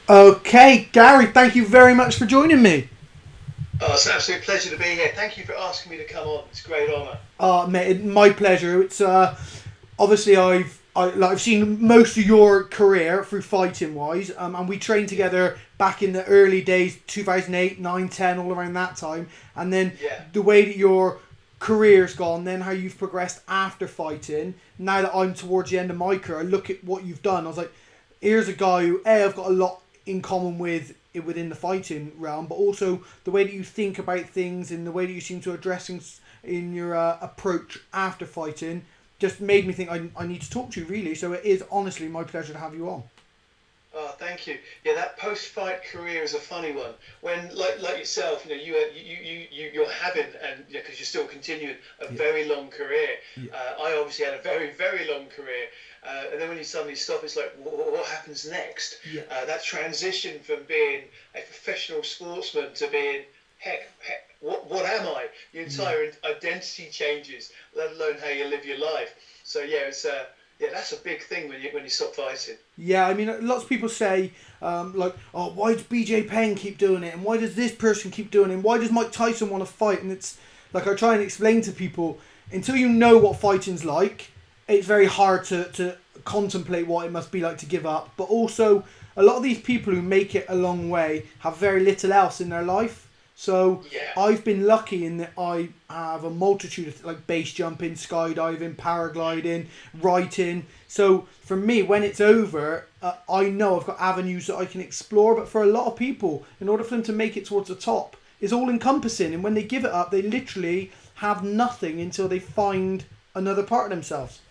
Okay, Gary, thank you very much for joining me. Oh, it's an absolute pleasure to be here. Thank you for asking me to come on. It's a great honour. Mate, my pleasure. It's obviously I've seen most of your career through fighting wise, and we trained Yeah, together back in the early days, 2008, 9, 10, all around that time, and then yeah, the way that your career's gone, then how you've progressed after fighting. Now that I'm towards the end of my career, I look at what you've done. I was like, here's a guy who I've got a lot in common with within the fighting realm, but also the way that you think about things and the way that you seem to address things in your approach after fighting just made me think I need to talk to you really. So it is honestly my pleasure to have you on. Oh, thank you. Yeah, that post-fight career is a funny one. When, like yourself, you're having, and because you're still continuing a Yeah, very long career. yeah, I obviously had a very, very long career, and then when you suddenly stop, it's like, what happens next? yeah, That transition from being a professional sportsman to being, heck, what am I? Your yeah. entire identity changes, let alone how you live your life. So yeah, yeah, that's a big thing when you stop fighting. Yeah, I mean, lots of people say, like, oh, why does BJ Penn keep doing it? And why does this person keep doing it? And why does Mike Tyson want to fight? And it's like, I try and explain to people, until you know what fighting's like, it's very hard to contemplate what it must be like to give up. But also, a lot of these people who make it a long way have very little else in their life. So Yeah. I've been lucky in that I have a multitude of like base jumping, skydiving, paragliding, writing. So for me, when it's over, I know I've got avenues that I can explore. But for a lot of people, in order for them to make it towards the top, is all encompassing. And when they give it up, they literally have nothing until they find another part of themselves.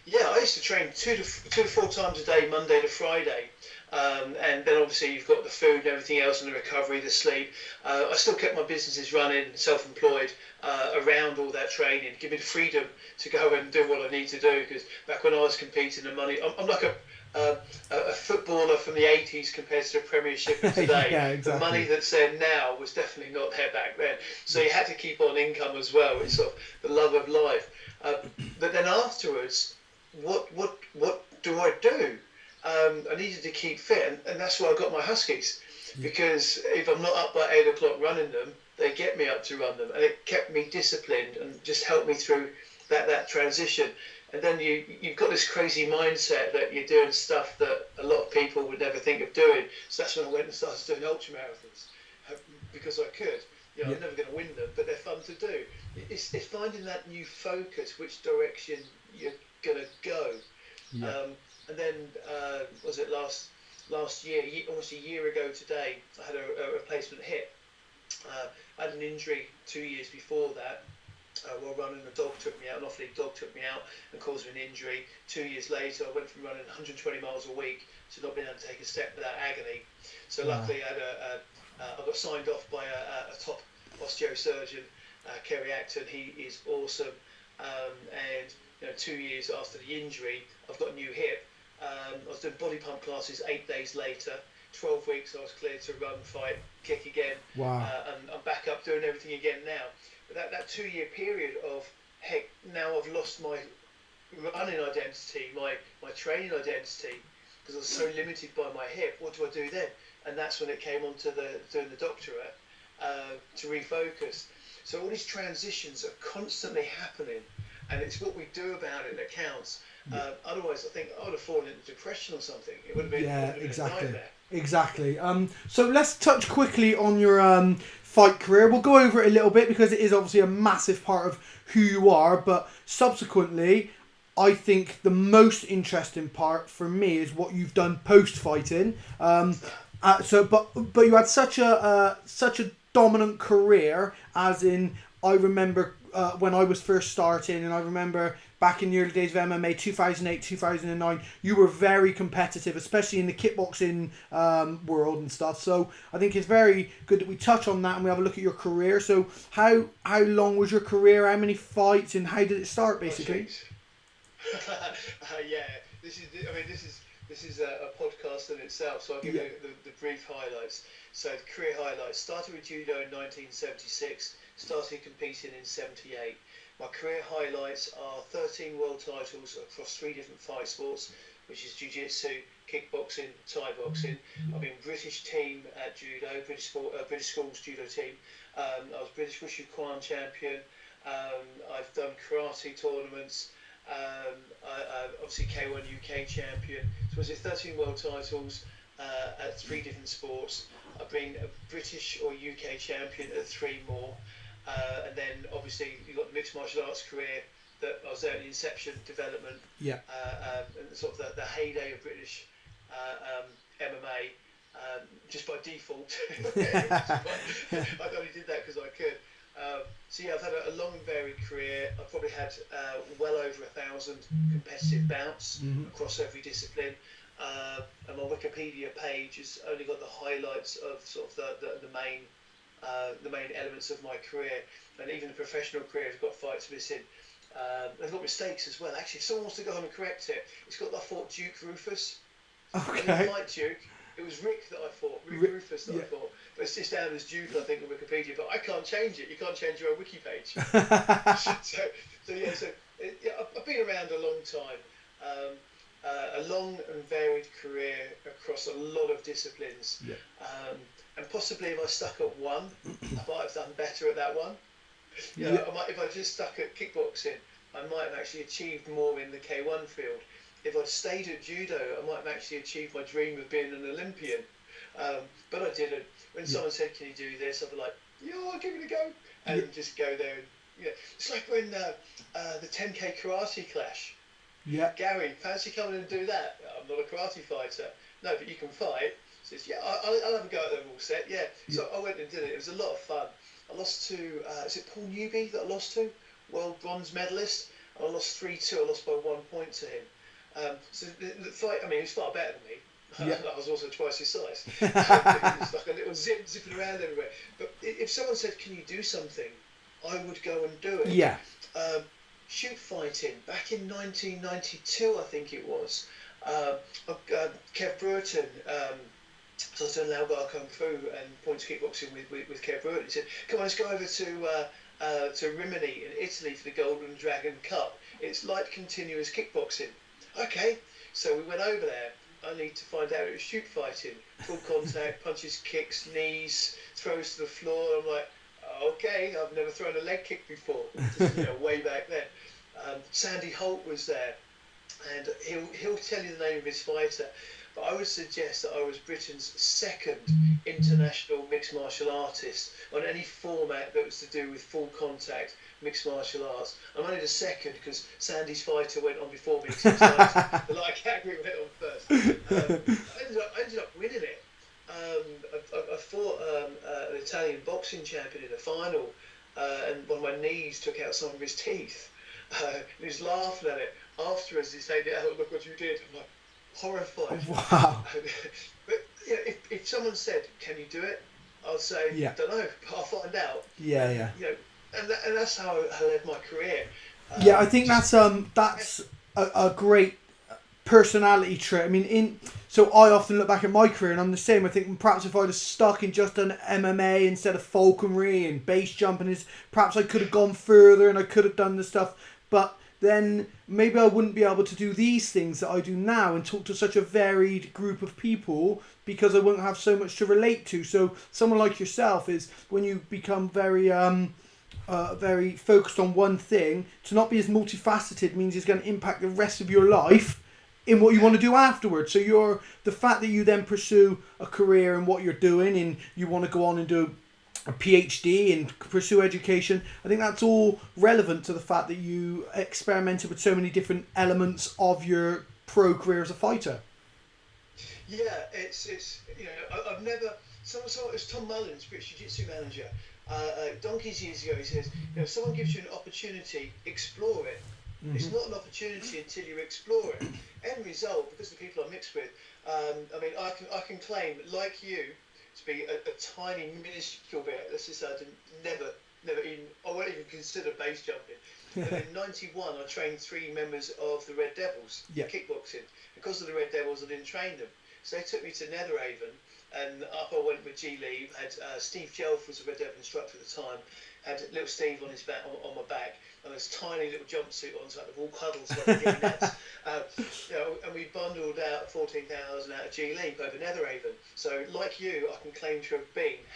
Yeah, I used to train 2 to 4 times a day, Monday to Friday. And then obviously you've got the food and everything else and the recovery, the sleep. I still kept my businesses running, self-employed, around all that training. Give me the freedom to go and do what I need to do. Because back when I was competing, the money, I'm like a footballer from the 80s compared to the Premiership of today. Yeah, The money exactly. that's there now was definitely not there back then. So you had to keep on income as well. It's sort of the love of life. Uh, but then afterwards, what do I do? I needed to keep fit, and that's why I got my Huskies. Yeah, Because if I'm not up by 8 o'clock running them, they get me up to run them, and it kept me disciplined and just helped me through that transition. And then you've got this crazy mindset that you're doing stuff that a lot of people would never think of doing. So that's when I went and started doing ultra marathons because I could. yeah, I'm never going to win them, but they're fun to do. It's finding that new focus, which direction you're going to go. yeah. Um, and then was it last year, almost a year ago today, I had a replacement hip. I had an injury 2 years before that. While running, a dog took me out, an off-league dog took me out and caused me an injury. 2 years later, I went from running 120 miles a week to not being able to take a step without agony. So Wow. luckily, I got signed off by a top osteosurgeon, Kerry Acton. He is awesome. And 2 years after the injury, I've got a new hip. I was doing body pump classes 8 days later. 12 weeks, I was cleared to run, fight, kick again, Wow. and I'm back up doing everything again now. But that 2 year period of heck, now I've lost my running identity, my training identity, because I was so limited by my hip. What do I do then? And that's when it came on to doing the doctorate to refocus. So all these transitions are constantly happening, and it's what we do about it that counts. Yeah. Otherwise, I think I would have fallen into depression or something. It Yeah, would have been a exactly. nightmare. Exactly. So let's touch quickly on your fight career. We'll go over it a little bit because it is obviously a massive part of who you are. But subsequently, I think the most interesting part for me is what you've done post fighting. What's that? But you had such a dominant career, as in I remember when I was first starting, and I remember back in the early days of MMA, 2008, 2009, you were very competitive, especially in the kickboxing world and stuff. So I think it's very good that we touch on that and we have a look at your career. So how long was your career? How many fights and how did it start, Oh, basically? jeez. Yeah, this is. I mean, this is a podcast in itself. So I'll give Yeah. you the brief highlights. So the career highlights: started with judo in 1976. Started competing in '78. My career highlights are 13 world titles across three different fight sports: which is jiu-jitsu, kickboxing, Thai boxing. I've been British team at judo, British schools judo team. I was British Wushu Kwan champion. I've done karate tournaments. I obviously K1 UK champion. So was it 13 world titles at 3 different sports. I've been a British or UK champion at 3 more. And then obviously you've got the mixed martial arts career that I was there in the inception, development, Yeah. and sort of the heyday of British MMA, just by default. I only did that because I could. So yeah, I've had a long varied career. I've probably had well over 1,000 competitive bouts across every discipline. And my Wikipedia page has only got the highlights of sort of the main elements of my career, and even the professional career has got fights missing. They've got mistakes as well. Actually, if someone wants to go home and correct it, it's got that I fought Duke Rufus. Okay. I didn't fight Duke. It was Rick that I fought, Rufus that I fought. But it's just down as Duke, I think, on Wikipedia. But I can't change it. You can't change your own wiki page. I've been around a long time. A long and varied career across a lot of disciplines. Yeah. And possibly if I stuck at one, I might have done better at that one. Yeah. If I just stuck at kickboxing, I might have actually achieved more in the K1 field. If I'd stayed at judo, I might have actually achieved my dream of being an Olympian. But I didn't. When someone said, "Can you do this?" I'd be like, "Yeah, I'll give it a go," and just go there. And, it's like when the 10K karate clash. Yeah. Gary, fancy coming and do that? I'm not a karate fighter. No, but you can fight. Says, yeah, I'll have a go at the rule set. Yeah. So I went and did it. It was a lot of fun. I lost to, is it Paul Newby that I lost to? World bronze medalist. I lost 3-2. I lost by 1 point to him. So the fight, I mean, he was far better than me. I was also twice his size. It was like a little zipping around everywhere. But if someone said, "Can you do something?" I would go and do it. Yeah. Shoot fighting back in 1992, I think it was. Kev Burton, so I was doing Laogar Kung Fu and points kickboxing with Kev Burton. He said, "Come on, let's go over to Rimini in Italy for the Golden Dragon Cup. It's light continuous kickboxing." Okay, so we went over there. I need to find out it was shoot fighting, full contact, punches, kicks, knees, throws to the floor. I'm like, okay, I've never thrown a leg kick before. Just, way back then. Sandy Holt was there, and he'll tell you the name of his fighter. But I would suggest that I was Britain's second international mixed martial artist on any format that was to do with full contact mixed martial arts. I'm only the second because Sandy's fighter went on before me. The light category went on first. I ended up winning it. I fought an Italian boxing champion in the final, and one of my knees took out some of his teeth. And he was laughing at it. Afterwards, he said, "Oh, look what you did." I'm like, horrified. Wow. But if someone said, "Can you do it?" I'll say, "Don't know, but I'll find out." Yeah. And that's how I led my career. I think that's a great personality trait. I mean, so I often look back at my career and I'm the same. I think perhaps if I'd have stuck in just an MMA instead of falconry and base jumping, perhaps I could have gone further and I could have done the stuff. But then maybe I wouldn't be able to do these things that I do now and talk to such a varied group of people because I won't have so much to relate to. So someone like yourself is when you become very focused on one thing, to not be as multifaceted means it's going to impact the rest of your life in what you want to do afterwards. So the fact that you then pursue a career in what you're doing and you want to go on and do a PhD and pursue education, I think that's all relevant to the fact that you experimented with so many different elements of your pro career as a fighter. Yeah, it's I've never. It's Tom Mullins, British Jiu-Jitsu manager. Donkeys years ago, he says, if someone gives you an opportunity, explore it. Mm-hmm. It's not an opportunity until you explore it. End result, because the people I mix with, I can claim, like you, to be a tiny, minuscule bit. Let's just say I won't even consider base jumping. But in '91, I trained 3 members of the Red Devils, kickboxing. Because of the Red Devils, I didn't train them. So they took me to Netherhaven, and up I went with G Lee. Had Steve Jelf was a Red Devil instructor at the time. Had little Steve on his back, on my back, and this tiny little jumpsuit on, so I had all cuddles like a guinea nuts. And we bundled out 14,000 out of G League over Netherhaven. So, like you, I can claim to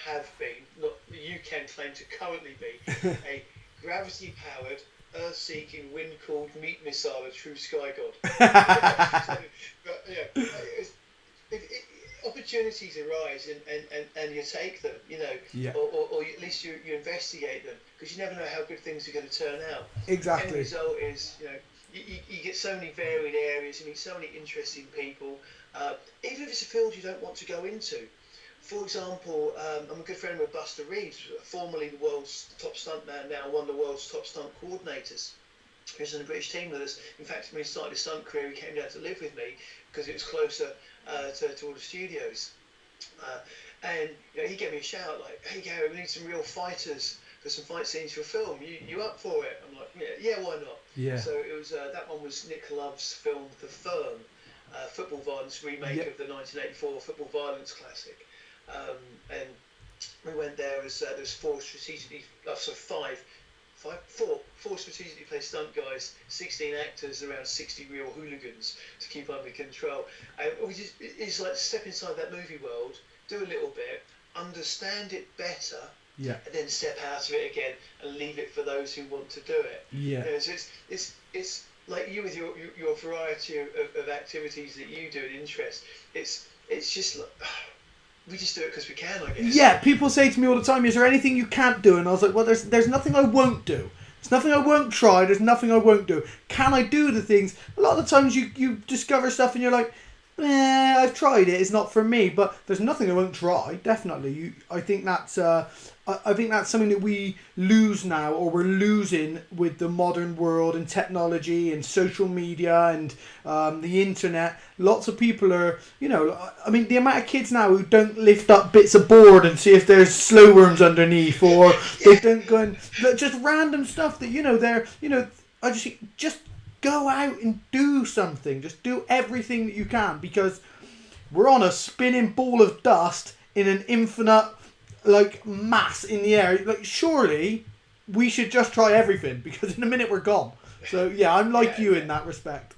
have been, not you can claim to currently be, a gravity-powered, earth-seeking, wind-cooled meat missile, a true sky god. So, but, yeah, opportunities arise and you take them, or at least you investigate them, because you never know how good things are going to turn out. Exactly. And the result is, you get so many varied areas, you meet so many interesting people, even if it's a field you don't want to go into. For example, I'm a good friend with Buster Reeves, formerly the world's top stuntman, now one of the world's top stunt coordinators. He was in the British team with us. In fact, when he started his stunt career, he came down to live with me because it was closer to all the studios. And he gave me a shout like, "Hey Gary, we need some real fighters for some fight scenes for a film. You up for it?" I'm like, "Yeah, why not?" Yeah. So it was that one was Nick Love's film The Firm, football violence remake of the 1984 football violence classic. And we went there as there's four strategically placed stunt guys, 16 actors, around 60 real hooligans to keep under control. And it's like step inside that movie world, do a little bit, understand it better, and then step out of it again and leave it for those who want to do it. So it's like you with your variety of activities that you do and interest. It's just like, we just do it because we can, I guess. Yeah, people say to me all the time, "Is there anything you can't do?" And I was like, "Well, there's nothing I won't do. There's nothing I won't try. There's nothing I won't do. Can I do the things?" A lot of the times you discover stuff and you're like, I've tried it. It's not for me. But there's nothing I won't try. Definitely. I think that's something that we lose now, or we're losing with the modern world and technology and social media and the internet. Lots of people are, the amount of kids now who don't lift up bits of board and see if there's slow worms underneath, or they don't go and just random stuff that I just go out and do something. Just do everything that you can, because we're on a spinning ball of dust in an infinite mass in the air. Surely we should just try everything, because in a minute we're gone. So yeah, I'm like you in that respect.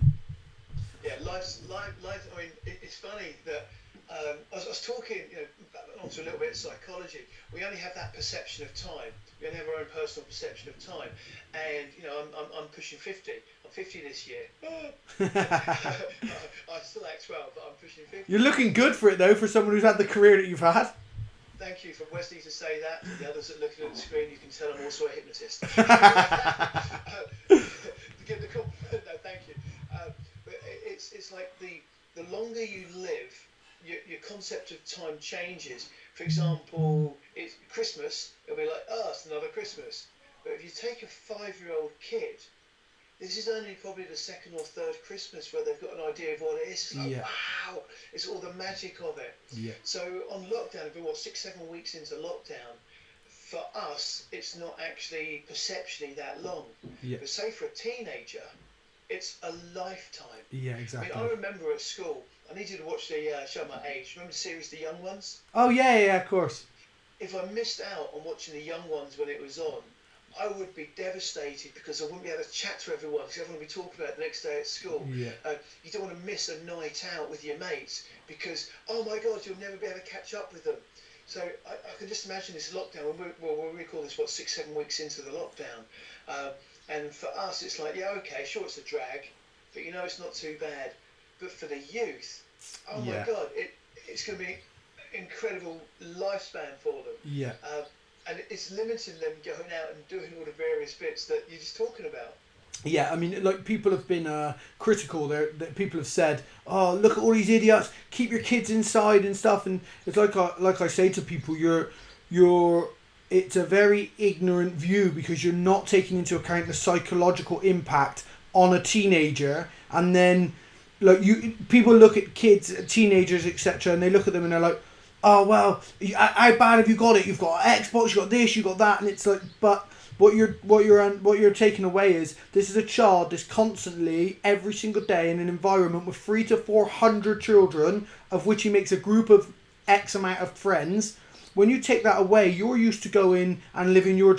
Yeah, life. I mean, it's funny that I was talking, onto a little bit of psychology. We only have that perception of time. We only have our own personal perception of time. And I'm pushing 50. I'm 50 this year. I still act 12, but I'm pushing 50. You're looking good for it though, for someone who's had the career that you've had. Thank you for Wesley to say that. For the others that are looking at the screen, you can tell I'm also a hypnotist. To give the compliment, no, thank you. But it's like the longer you live, your concept of time changes. For example, it's Christmas, it'll be like, it's another Christmas. But if you take a 5-year-old kid, this is only probably the second or third Christmas where they've got an idea of what it is. It's like, wow, it's all the magic of it. Yeah. So on lockdown, if we're 6-7 weeks into lockdown, for us, it's not actually perceptually that long. Yeah. But say for a teenager, it's a lifetime. Yeah, exactly. I mean, I remember at school, I need you to watch the show my age. Remember the series The Young Ones? Oh yeah, of course. If I missed out on watching The Young Ones when it was on, I would be devastated, because I wouldn't be able to chat to everyone, because everyone would be talking about it the next day at school. Yeah. You don't want to miss a night out with your mates, because, oh my God, you'll never be able to catch up with them. So I can just imagine this lockdown, when we call this, 6-7 weeks into the lockdown. And for us, it's like, yeah, okay, sure, it's a drag, but it's not too bad. But for the youth, oh my God, it's going to be incredible lifespan for them. Yeah. And it's limiting them going out and doing all the various bits that you're just talking about. Yeah, I mean, people have been critical. That people have said, "Oh, look at all these idiots! Keep your kids inside and stuff." And it's like I say to people, it's a very ignorant view, because you're not taking into account the psychological impact on a teenager. And then, people look at kids, teenagers, etc., and they look at them and they're like, "Oh well, how bad have you got it? You've got an Xbox, you got this, you got that," and it's like, but what you're taking away is, this is a child that's constantly, every single day, in an environment with 300 to 400 children, of which he makes a group of X amount of friends. When you take that away, you're used to going and living your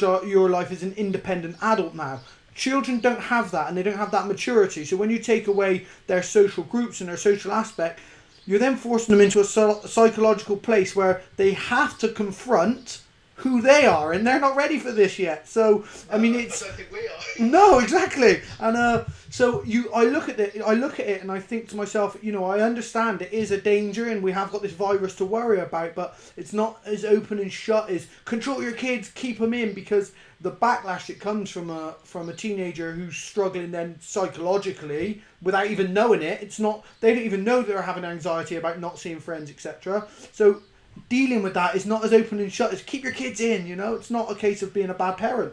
life as an independent adult now. children don't have that, and they don't have that maturity. So when you take away their social groups and their social aspect, you're then forcing them into a psychological place where they have to confront who they are, and they're not ready for this yet. So I mean, it's I don't think we are. no, exactly. And I look at it, and I think to myself, I understand it is a danger, and we have got this virus to worry about, but it's not as open and shut as control your kids, keep them in, because the backlash that comes from a teenager who's struggling then psychologically without even knowing it. It's not, they don't even know they're having anxiety about not seeing friends, etc. So dealing with that is not as open and shut as keep your kids in. It's not a case of being a bad parent.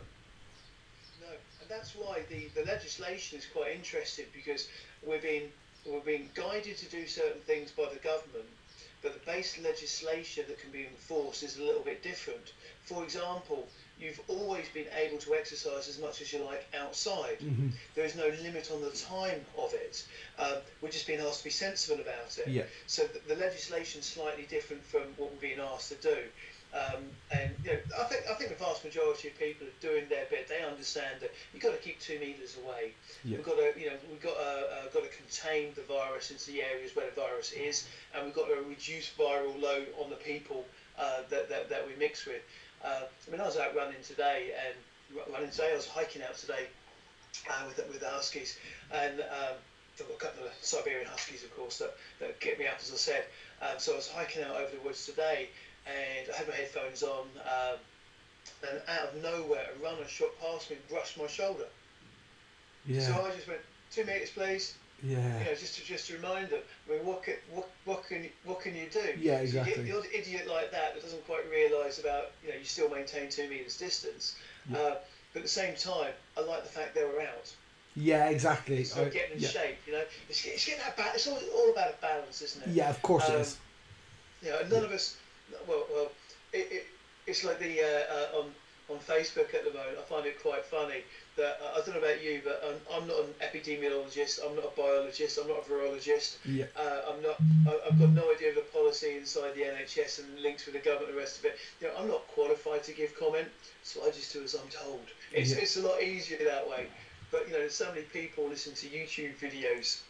No, and that's why the legislation is quite interesting, because we're being guided to do certain things by the government, but the base legislation that can be enforced is a little bit different. For example, you've always been able to exercise as much as you like outside. Mm-hmm. There is no limit on the time of it. We're just being asked to be sensible about it. Yeah. So the legislation's slightly different from what we're being asked to do. And I think the vast majority of people are doing their bit. They understand that you've got to keep 2 meters away. Yeah. We've got to contain the virus into the areas where the virus is, and we've got to reduce viral load on the people that we mix with. I was out running today, I was hiking out today with the huskies, and I've got a couple of Siberian huskies, of course, that get me up, as I said. So I was hiking out over the woods today, and I had my headphones on, and out of nowhere a runner shot past me and brushed my shoulder. Yeah. So I just went, 2 meters please. Yeah. Just to remind them. I mean, what can you do? Yeah, exactly. So you get the odd idiot like that doesn't quite realise about, you still maintain 2 meters distance. Yeah. But at the same time, I like the fact they were out. Yeah, exactly. So getting in shape, it's getting that balance. It's all about a balance, isn't it? Yeah, of course it is. And none of us. Well, it's like the on Facebook at the moment. I find it quite funny that I don't know about you, but I'm not an epidemiologist. I'm not a biologist. I'm not a virologist. Yeah. I've got no idea of the policy inside the NHS and links with the government and the rest of it. I'm not qualified to give comment, so I just do as I'm told. It's a lot easier that way. But there's so many people listen to YouTube videos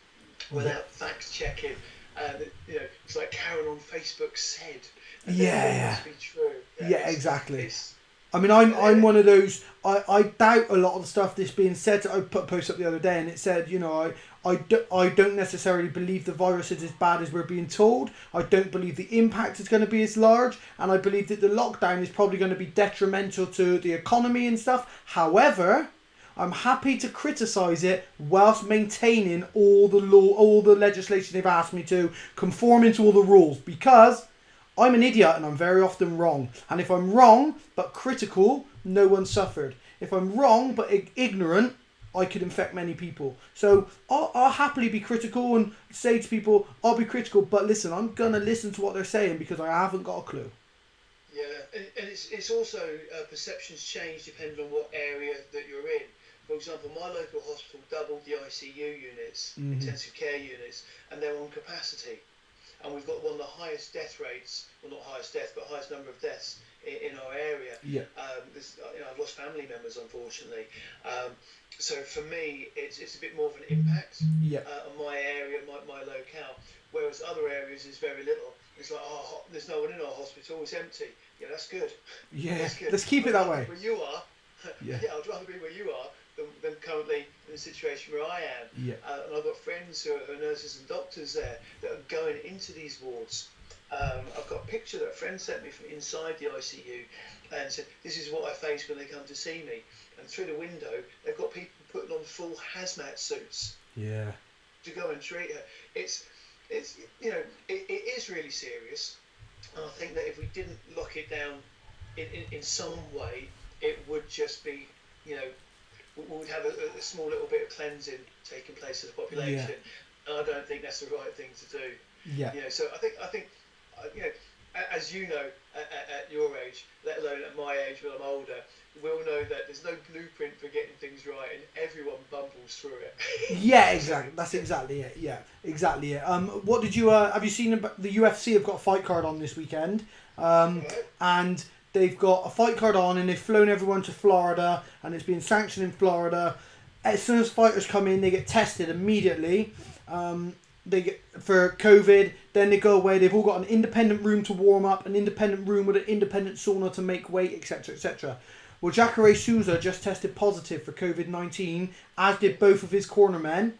without fact checking, and it's like Karen on Facebook said. And yeah. Must be true. Yeah, exactly. I'm one of those. I doubt a lot of the stuff that's being said. I put a post up the other day, and it said, I don't necessarily believe the virus is as bad as we're being told. I don't believe the impact is going to be as large, and I believe that the lockdown is probably going to be detrimental to the economy and stuff. However, I'm happy to criticise it whilst maintaining all the legislation they've asked me to, conforming to all the rules, because I'm an idiot and I'm very often wrong. And if I'm wrong but critical, no one suffered. If I'm wrong but ignorant, I could infect many people. So I'll happily be critical and say to people, I'll be critical, but listen, I'm going to listen to what they're saying because I haven't got a clue. Yeah, and it's also perceptions change depending on what area that you're in. For example, my local hospital doubled the ICU units, intensive care units, and they're on capacity. And we've got one of the highest death rates, well, not highest death, but highest number of deaths in our area. Yeah. I've lost family members, unfortunately. So for me, it's a bit more of an impact on my area, my locale. Whereas other areas is very little. It's like, there's no one in our hospital, it's empty. Yeah, that's good. Yeah, that's good. Let's keep it that way. Where you are, yeah, I'd rather be where you are than currently in the situation where I am. Yeah. And I've got friends who are nurses and doctors there that are going into these wards. I've got a picture that a friend sent me from inside the ICU and said, this is what I face when they come to see me. And through the window, they've got people putting on full hazmat suits. Yeah. To go and treat her. It's it is really serious. And I think that if we didn't lock it down in some way, it would just be, we would have a small little bit of cleansing taking place in the population. Yeah. And I don't think that's the right thing to do. Yeah. So I think as you know, at your age, let alone at my age when I'm older, we'll know that there's no blueprint for getting things right, and everyone bumbles through it. Yeah, exactly. That's exactly it. Yeah, exactly it. What did you have you seen the UFC have got a fight card on this weekend? And they've got a fight card on, and they've flown everyone to Florida, and it's being sanctioned in Florida. as soon as fighters come in, they get tested immediately. They get for COVID, then they go away. They've all got an independent room to warm up, an independent room with an independent sauna to make weight, etc., etc. Well, Jacare Souza just tested positive for COVID-19, as did both of his cornermen.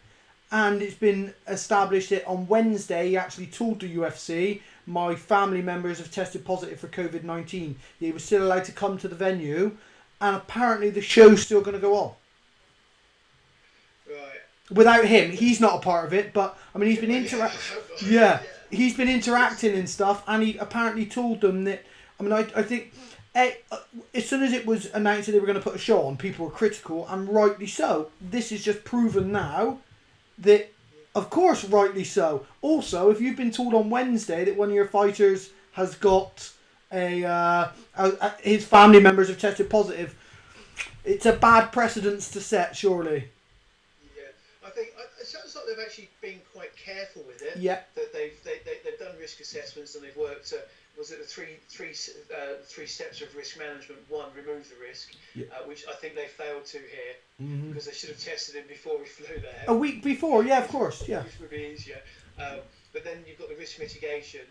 And it's been established that on Wednesday, he actually told the UFC, my family members have tested positive for COVID-19. He was still allowed to come to the venue, and apparently the show's still going to go on. Right. Without him, he's not a part of it, but I mean, he's been he's been interacting and stuff, and he apparently told them that. I mean, I think as soon as it was announced that they were going to put a show on, people were critical, and rightly so. This is just proven now that, of course, rightly so. Also, if you've been told on Wednesday that one of your fighters has got his family members have tested positive, it's a bad precedence to set, surely. I think it sounds like they've actually been quite careful with it. Yeah. That they've done risk assessments and they've worked. Was it the three steps of risk management? One, remove the risk, which I think they failed to here because they should have tested him before we flew there. A week before, yeah, of course, yeah. Which would be easier. But then you've got the risk mitigation,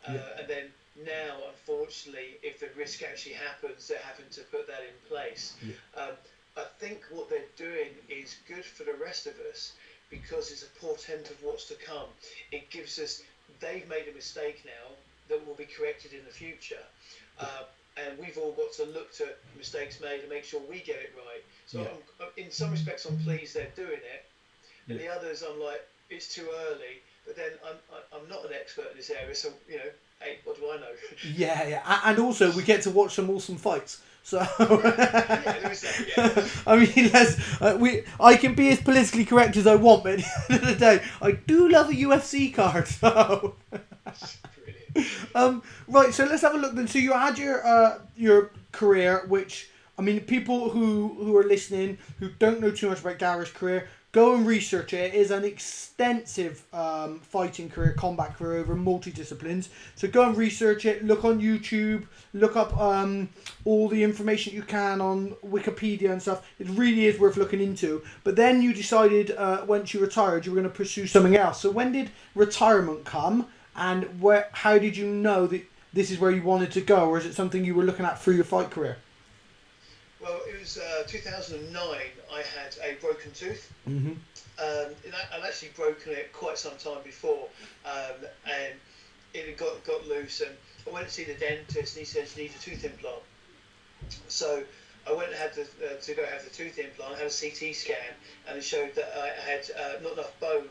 and then now, unfortunately, if the risk actually happens, they're having to put that in place. Yeah. I think what they're doing is good for the rest of us because it's a portent of what's to come. It gives us, they've made a mistake now that will be corrected in the future. And we've all got to look to mistakes made and make sure we get it right. So in some respects, I'm pleased they're doing it. And the others, I'm like, it's too early. But then I'm not an expert in this area, so, hey, what do I know? Yeah. And also, we get to watch some awesome fights. So, there is that, I mean, I can be as politically correct as I want, but at the end of the day, I do love a UFC card. So, right. So let's have a look then. So you had your career, which I mean, people who are listening who don't know too much about Gary's career, go and research it. It is an extensive fighting career, combat career over multi-disciplines. So go and research it. Look on YouTube. Look up all the information you can on Wikipedia and stuff. It really is worth looking into. But then you decided once you retired you were going to pursue something else. So when did retirement come? And how did you know that this is where you wanted to go? Or is it something you were looking at through your fight career? Well, it was 2009. I had a broken tooth. Mm-hmm. I'd actually broken it quite some time before, and it had got loose. And I went to see the dentist, and he said you need a tooth implant. So I went and had to go have the tooth implant. I had a CT scan, and it showed that I had not enough bone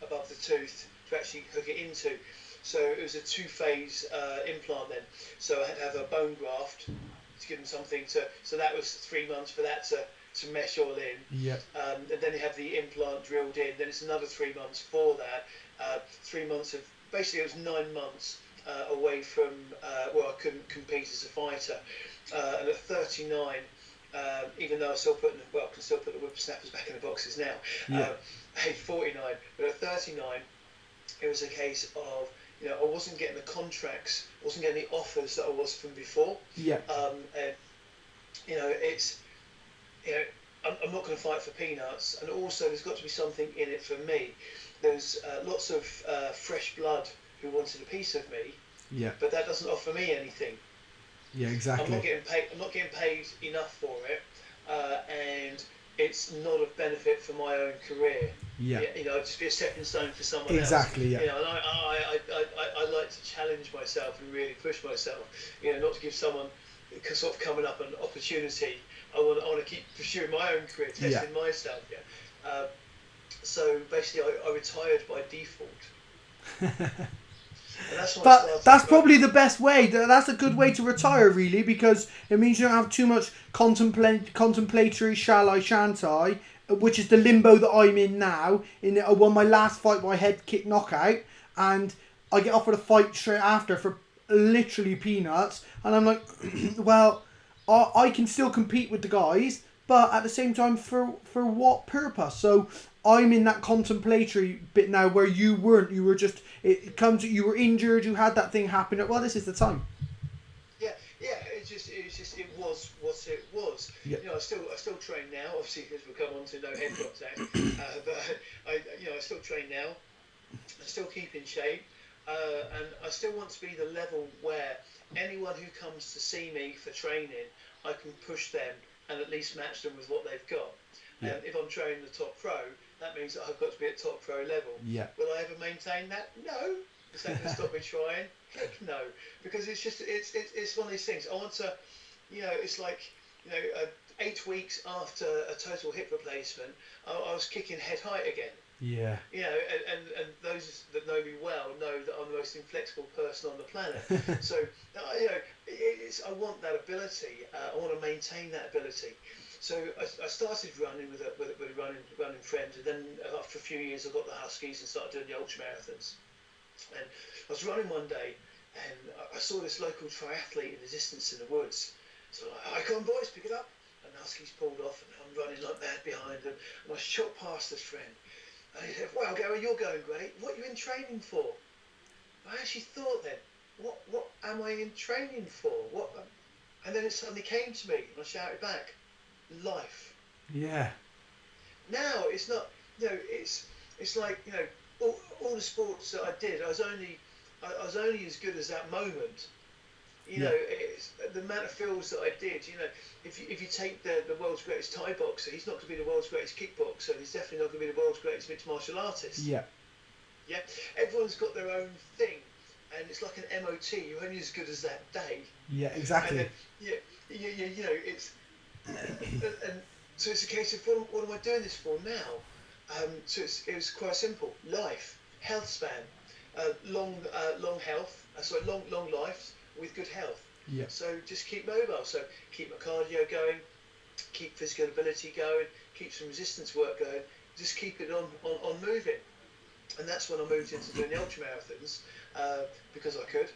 above the tooth to actually hook it into. So it was a two-phase implant then. So I had to have a bone graft to give them something to. So that was 3 months for that to mesh all in. Yeah. And then you have the implant drilled in. Then it's another 3 months for that. 3 months of basically it was 9 months away from where I couldn't compete as a fighter. And at 39, even though I still can still put the whippersnappers back in the boxes now. Yeah. Age 49, but at 39, it was a case of I wasn't getting the contracts, wasn't getting the offers that I was from before. Yeah. And it's I'm not going to fight for peanuts, and also there's got to be something in it for me. There's lots of fresh blood who wanted a piece of me. Yeah. But that doesn't offer me anything. Yeah, exactly. I'm not getting paid enough for it, and it's not of benefit for my own career. Yeah. Just be a stepping stone for someone else. Exactly. Yeah. And I like to challenge myself and really push myself. Not to give someone sort of coming up an opportunity. I want to keep pursuing my own career, testing myself. Yeah. So basically, I retired by default. That's probably the best way. That's a good way to retire, really, because it means you don't have too much contemplatory shall I, shan't I, which is the limbo that I'm in now. I won my last fight by head kick knockout, and I get offered a fight straight after for literally peanuts, and I'm like, well, I can still compete with the guys, but at the same time, for what purpose? So I'm in that contemplatory bit now where you weren't. You were just, you were injured, you had that thing happen. Well, this is the time. Yeah, it was what it was. Yeah. You know, I still train now. Obviously, because we'll come on to no head contact. But I still train now. I still keep in shape, and I still want to be the level where anyone who comes to see me for training, I can push them and at least match them with what they've got. Yeah. If I'm training the top pro, that means that I've got to be at top pro level. Yeah. Will I ever maintain that? No. Is that going to stop me trying? Heck no. Because it's one of these things. I want to, it's like, 8 weeks after a total hip replacement, I was kicking head height again. Yeah. And those that know me well know that I'm the most inflexible person on the planet. So, I want that ability. I want to maintain that ability. So I started running with a running friend, and then after a few years I got the Huskies and started doing the ultra marathons. And I was running one day, and I saw this local triathlete in the distance in the woods. So I come on, boys, pick it up. And the Huskies pulled off, and I'm running like mad behind them. And I shot past this friend. And he said, "Wow, Gary, you're going great. What are you in training for?" I actually thought then, what am I in training for? And then it suddenly came to me, and I shouted back, life. Yeah. Now it's not, it's like, all the sports that I did, I was only as good as that moment. It's the amount of fills that I did. If you take the world's greatest Thai boxer, he's not going to be the world's greatest kickboxer. And he's definitely not going to be the world's greatest mixed martial artist. Yeah. Yeah. Everyone's got their own thing, and it's like an MOT. You're only as good as that day. Yeah. Exactly. And then, it's and so it's a case of what am I doing this for now? So it was quite simple. Life, health span, long life with good health. Yeah. So just keep mobile. So keep my cardio going, keep physical ability going, keep some resistance work going. Just keep it on moving. And that's when I moved into doing the ultra marathons because I could.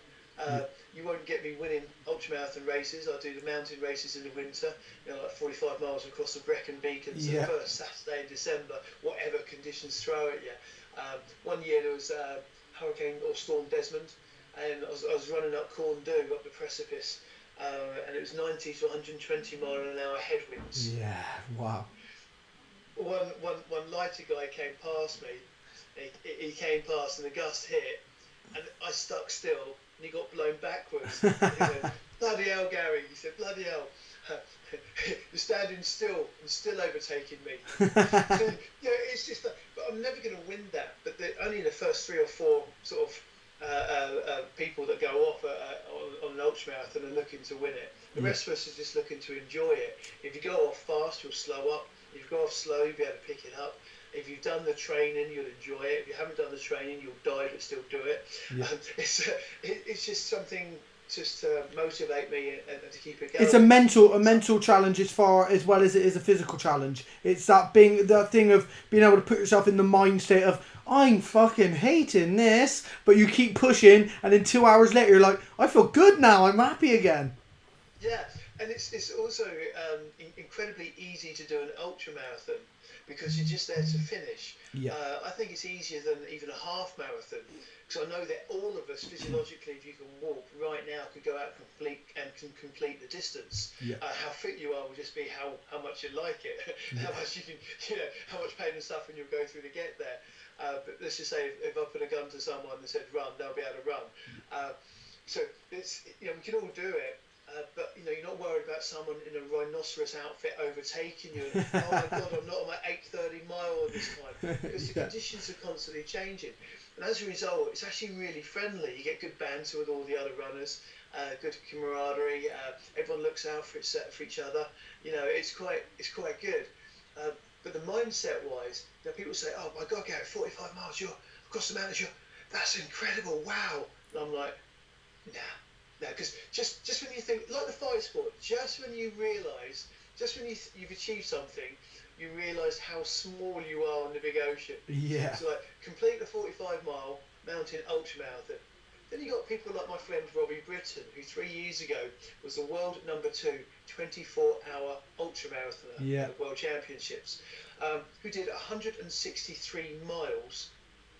You won't get me winning ultramarathon races. I do the mountain races in the winter, like 45 miles across the Brecon Beacons the first Saturday in December, whatever conditions throw at you. One year there was Hurricane or Storm Desmond, and I was running up Corndoo, up the precipice, and it was 90 to 120 mile an hour headwinds. Yeah, wow. One lighter guy came past me. He came past and the gust hit, and I stuck still, and he got blown backwards. He went, "Bloody hell, Gary!" He said, "Bloody hell, you're standing still and still overtaking me." So, it's just that, but I'm never going to win that. But only the first 3 or 4 sort of people that go off on an ultramarathon are looking to win it. The rest of us are just looking to enjoy it. If you go off fast, you'll slow up. If you go off slow, you'll be able to pick it up. If you've done the training, you'll enjoy it. If you haven't done the training, you'll die but still do it. Yeah. It's just something just to motivate me and to keep it going. It's a mental challenge as well as it is a physical challenge. It's that thing of being able to put yourself in the mind state of, I'm fucking hating this, but you keep pushing, and then 2 hours later you're like, I feel good now, I'm happy again. Yeah, and it's also incredibly easy to do an ultra marathon because you're just there to finish. Yeah. I think it's easier than even a half marathon, because I know that all of us physiologically, if you can walk right now, could go out and complete the distance. Yeah. How fit you are will just be how much you like it, how much you can, how much pain and suffering you'll go through to get there. But let's just say if I put a gun to someone and said run, they'll be able to run. So it's we can all do it. But you're not worried about someone in a rhinoceros outfit overtaking you. And, oh my God, I'm not on my 8:30 mile this time, because the conditions are constantly changing. And as a result, it's actually really friendly. You get good banter with all the other runners, good camaraderie. Everyone looks out for each other. It's quite good. But the mindset wise, people say, "Oh my God, Gary, 45 miles, you're across the mountains. That's incredible! Wow!" And I'm like, nah. No, because just when you think, like the fight sport, just when you realise, just when you've achieved something, you realise how small you are in the big ocean. Yeah. So like, complete the 45 mile mountain ultramarathon. Then you got people like my friend Robbie Britton, who 3 years ago was the world number 2 24-hour ultramarathoner at the World Championships, who did 163 miles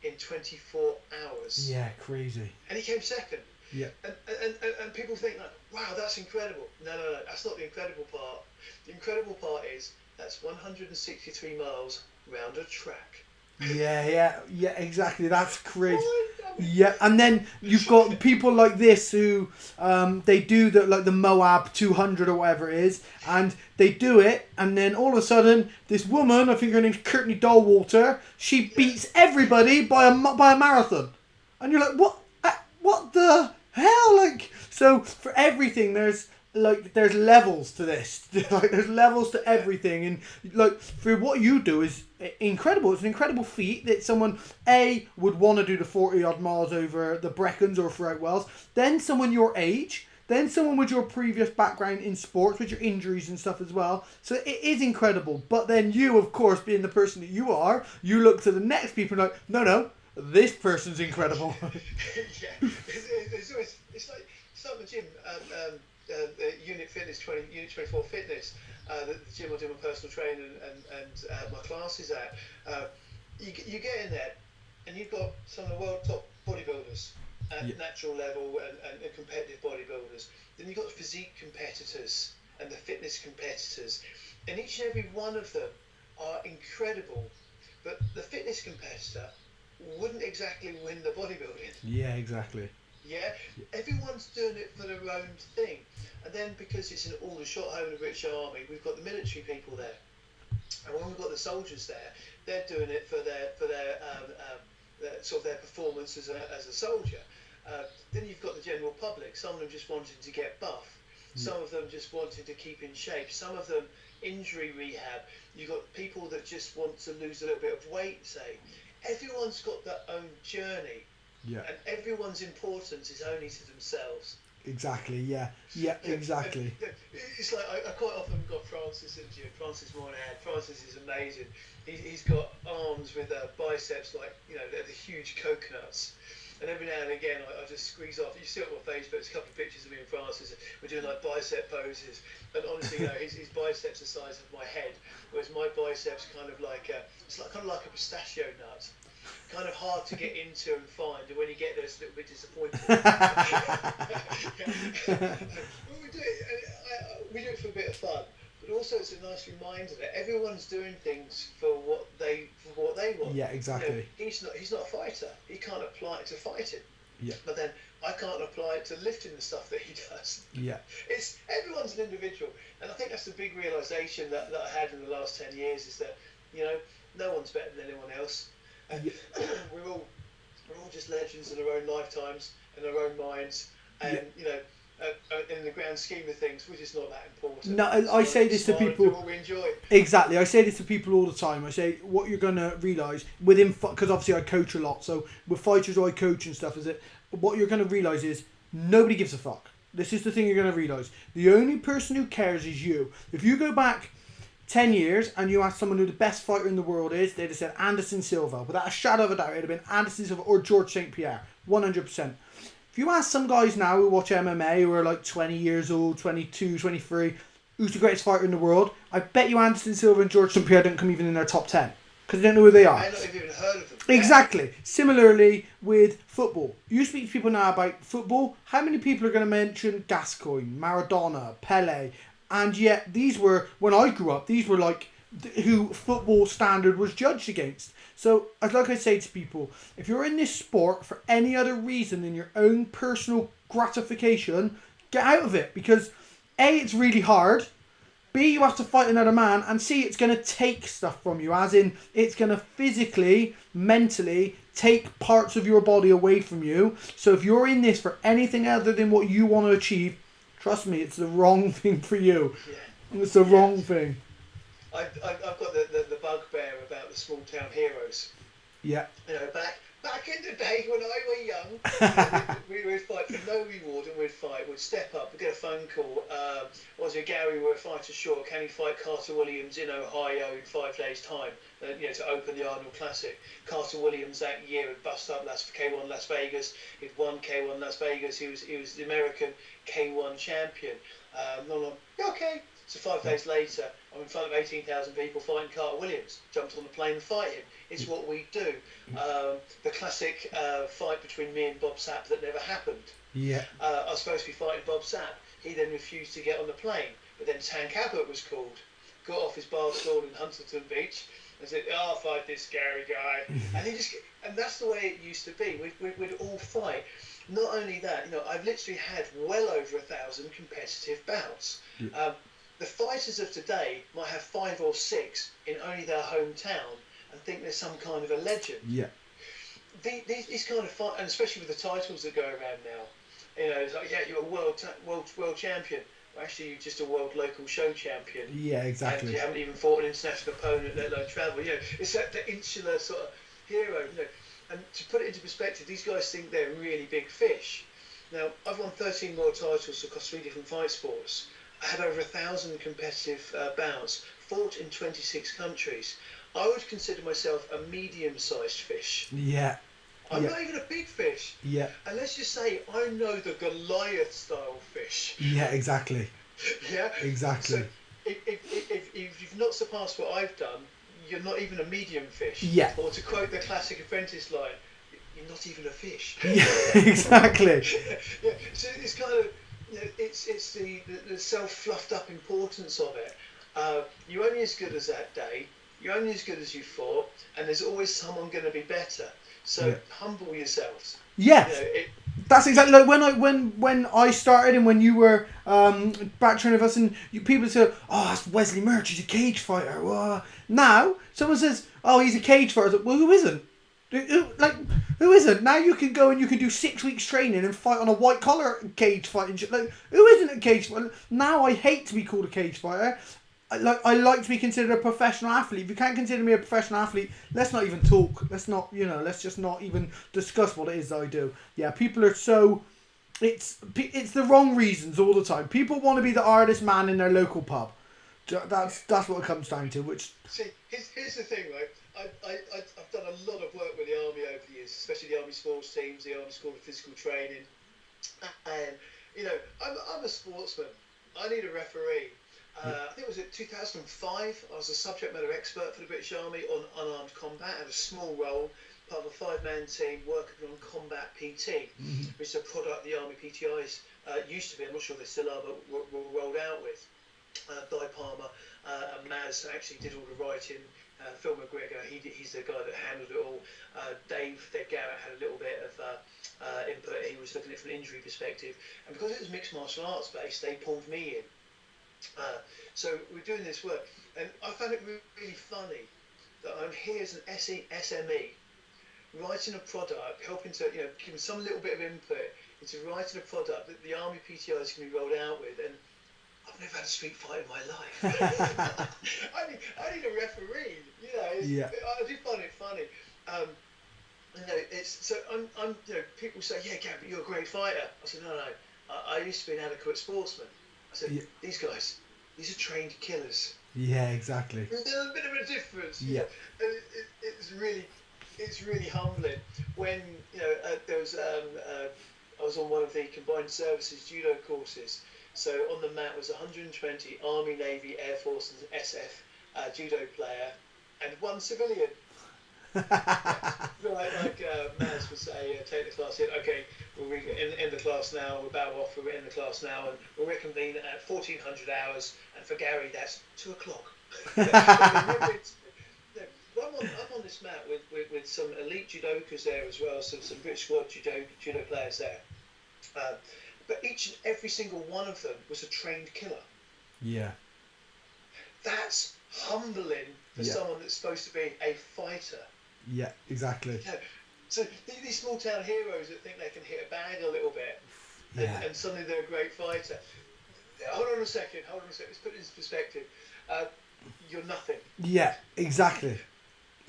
in 24 hours. Yeah, crazy. And he came second. Yeah. And people think like, wow, that's incredible. No, that's not the incredible part. The incredible part is that's 163 miles round a track. Yeah, exactly. That's crazy. What? I mean, Yeah, and then you've got people like this who they do the Moab 200 or whatever it is, and they do it, and then all of a sudden this woman, I think her name's Courtney Dollwater, she beats everybody by a marathon, and you're like, what the hell? Like, so for everything there's levels to this. Like, there's levels to everything, and like for what you do is incredible. It's an incredible feat that someone would want to do the 40 odd miles over the Brecons or throughout Wales. Then someone your age. Then someone with your previous background in sports, with your injuries and stuff as well. So it is incredible. But then you, of course, being the person that you are, you look to the next people and like, no, this person's incredible. Yeah, it's like the gym. Unit 24 Fitness, the gym I do my personal training and my classes at. You get in there, and you've got some of the world top bodybuilders at natural level and competitive bodybuilders. Then you've got the physique competitors and the fitness competitors, and each and every one of them are incredible. But the fitness competitor wouldn't exactly win the bodybuilding. Yeah, exactly. Yeah, everyone's doing it for their own thing, and then because it's an Aldershot home of the British Army, we've got the military people there, and when we've got the soldiers there, they're doing it for their sort of their performance as a soldier. Then you've got the general public. Some of them just wanted to get buff, some of them just wanted to keep in shape, some of them injury rehab. You've got people that just want to lose a little bit of weight. Say, everyone's got their own journey. Yeah. And everyone's importance is only to themselves. Exactly. Yeah, exactly. It's like I quite often got Francis at the gym. Francis Moynihan. Francis is amazing. He's got arms with biceps like they're the huge coconuts. And every now and again I just squeeze off. You see it on my Facebook. There's a couple of pictures of me and Francis. We're doing like bicep poses. And honestly, his biceps the size of my head, whereas my biceps kind of like kind of like a pistachio nut. Kind of hard to get into and find, and when you get there, it's a little bit disappointing. We do it for a bit of fun, but also it's a nice reminder that everyone's doing things for what they want. Yeah, exactly. He's not a fighter. He can't apply it to fighting. Yeah. But then I can't apply it to lifting the stuff that he does. Yeah. It's everyone's an individual, and I think that's the big realization that I had in the last 10 years is that no one's better than anyone else. We're all just legends in our own lifetimes, in our own minds, and in the grand scheme of things, we're just not that important. No, I say this to people. What we enjoy. Exactly, I say this to people all the time. I say what you're gonna realise because obviously I coach a lot. So with fighters who I coach and stuff, is that what you're gonna realise is nobody gives a fuck. This is the thing you're gonna realise. The only person who cares is you. If you go back 10 years and you ask someone who the best fighter in the world is, they'd have said Anderson Silva. Without a shadow of a doubt, it'd have been Anderson Silva or George St. Pierre. 100%. If you ask some guys now who watch MMA who are like 20 years old, 22, 23, who's the greatest fighter in the world, I bet you Anderson Silva and George St. Pierre don't come even in their top 10. Because they don't know who they are. I not even heard of them. Exactly. Similarly with football. You speak to people now about football, how many people are going to mention Gascoigne, Maradona, Pele? And yet these were, when I grew up, these were like who football standard was judged against. So, like I say to people, if you're in this sport for any other reason than your own personal gratification, get out of it. Because A, it's really hard. B, you have to fight another man. And C, it's going to take stuff from you. As in, it's going to physically, mentally take parts of your body away from you. So if you're in this for anything other than what you want to achieve, trust me, it's the wrong thing for you. Yeah. It's the wrong thing. I've got the bugbear about the small town heroes. Yeah. Back in the day when I were young, we'd fight for no reward, and we'd step up, we'd get a phone call. Was it Gary, we're a fighter short, can he fight Carter Williams in Ohio in 5 days' time, to open the Arnold Classic? Carter Williams that year had bust up K1 Las Vegas, he'd won K1 Las Vegas, he was the American K1 champion. Okay, So 5 days later, I'm in front of 18,000 people fighting Carter Williams. Jumped on the plane and fight him. It's what we do. The classic fight between me and Bob Sapp that never happened. Yeah. I was supposed to be fighting Bob Sapp. He then refused to get on the plane. But then Tank Abbott was called. Got off his bar stool in Huntington Beach and said, I'll fight this scary guy. And that's the way it used to be. We'd all fight. Not only that, I've literally had well over 1,000 competitive bouts. Yeah. The fighters of today might have 5 or 6 in only their hometown and think they're some kind of a legend. Yeah. These kind of fight, and especially with the titles that go around now, it's like, yeah, you're a world champion. Well, actually, you're just a world local show champion. Yeah, exactly. And you haven't even fought an international opponent, let alone travel. It's the insular sort of hero. And to put it into perspective, these guys think they're really big fish. Now, I've won 13 world titles across 3 different fight sports. I had over 1,000 competitive bouts, fought in 26 countries. I would consider myself a medium-sized fish. Yeah. I'm not even a big fish. Yeah. And let's just say I know the Goliath-style fish. Yeah, exactly. Yeah? Exactly. So if you've not surpassed what I've done, you're not even a medium fish. Yeah. Or to quote the classic Apprentice line, you're not even a fish. Yeah, exactly. Yeah. So it's kind of, it's the self-fluffed up importance of it. You're only as good as that day. You're only as good as you fought, and there's always someone going to be better. So humble yourselves. Yeah, that's exactly like when I started and when you were back training with us, and people say, "Oh, that's Wesley Murch. He's a cage fighter." Well, now someone says, "Oh, he's a cage fighter." I was like, well, who isn't? Who isn't? Now you can go and you can do 6 weeks training and fight on a white collar cage fight and shit. Like, who isn't a cage fighter? Now I hate to be called a cage fighter. I like to be considered a professional athlete. If you can't consider me a professional athlete, let's not even talk. Let's let's just not even discuss what it is that I do. Yeah, people are so, it's the wrong reasons all the time. People want to be the hardest man in their local pub. That's what it comes down to. Which, see, here's the thing, right? I've done a lot of work with the Army over the years, especially the Army sports teams, the Army School of Physical Training, and I'm a sportsman. I need a referee. I think it was in 2005. I was a subject matter expert for the British Army on unarmed combat. I had a small role, part of a 5-man team working on combat PT, which is a product the Army PTIs used to be. I'm not sure they still are, but were rolled out with. Di Palmer and Maz actually did all the writing. Phil McGregor, he's the guy that handled it all. Dave Garrett had a little bit of input. He was looking at it from an injury perspective, and because it was mixed martial arts based, they pulled me in. So we're doing this work, and I found it really funny that I'm here as an SME, writing a product, helping to give some little bit of input into writing a product that the Army PTIs can be rolled out with, and I've never had a street fight in my life. I need a referee. I do find it funny. It's so I'm people say, yeah, Gary, but you're a great fighter. I said, no. I used to be an adequate sportsman. I said, these guys, these are trained killers. Yeah, exactly. There's a bit of a difference. Yeah. And it's really humbling when there was I was on one of the combined services judo courses. So on the mat was 120 Army, Navy, Air Force, and SF judo player, and 1 civilian. like Maz would say, take the class in. Okay, we're in the class now. We're about off. We're in the class now, and we'll reconvene at 1400 hours. And for Gary, that's 2 o'clock. I'm on this mat with some elite judokas there as well. So some British squad judo players there. But each and every single one of them was a trained killer. Yeah. That's humbling for someone that's supposed to be a fighter. Yeah, exactly. So these small town heroes that think they can hit a bag a little bit and suddenly they're a great fighter. Hold on a second. Let's put it into perspective. You're nothing. Yeah, exactly.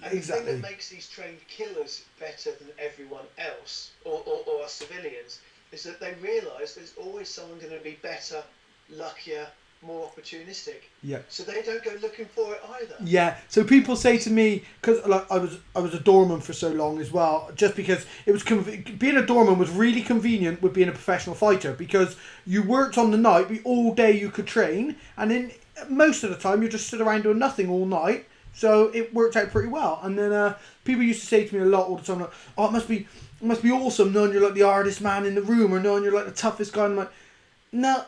And the thing that makes these trained killers better than everyone else, or us civilians, is that they realise there's always someone going to be better, luckier, more opportunistic. Yeah. So they don't go looking for it either. Yeah. So people say to me, because I was a doorman for so long as well, just because it was being a doorman was really convenient with being a professional fighter, because you worked on the night, but all day you could train, and then most of the time you're just stood around doing nothing all night. So it worked out pretty well. And then people used to say to me a lot all the time, like, "Oh, it must be awesome knowing you're like the hardest man in the room, or knowing you're like the toughest guy." And I'm like, no,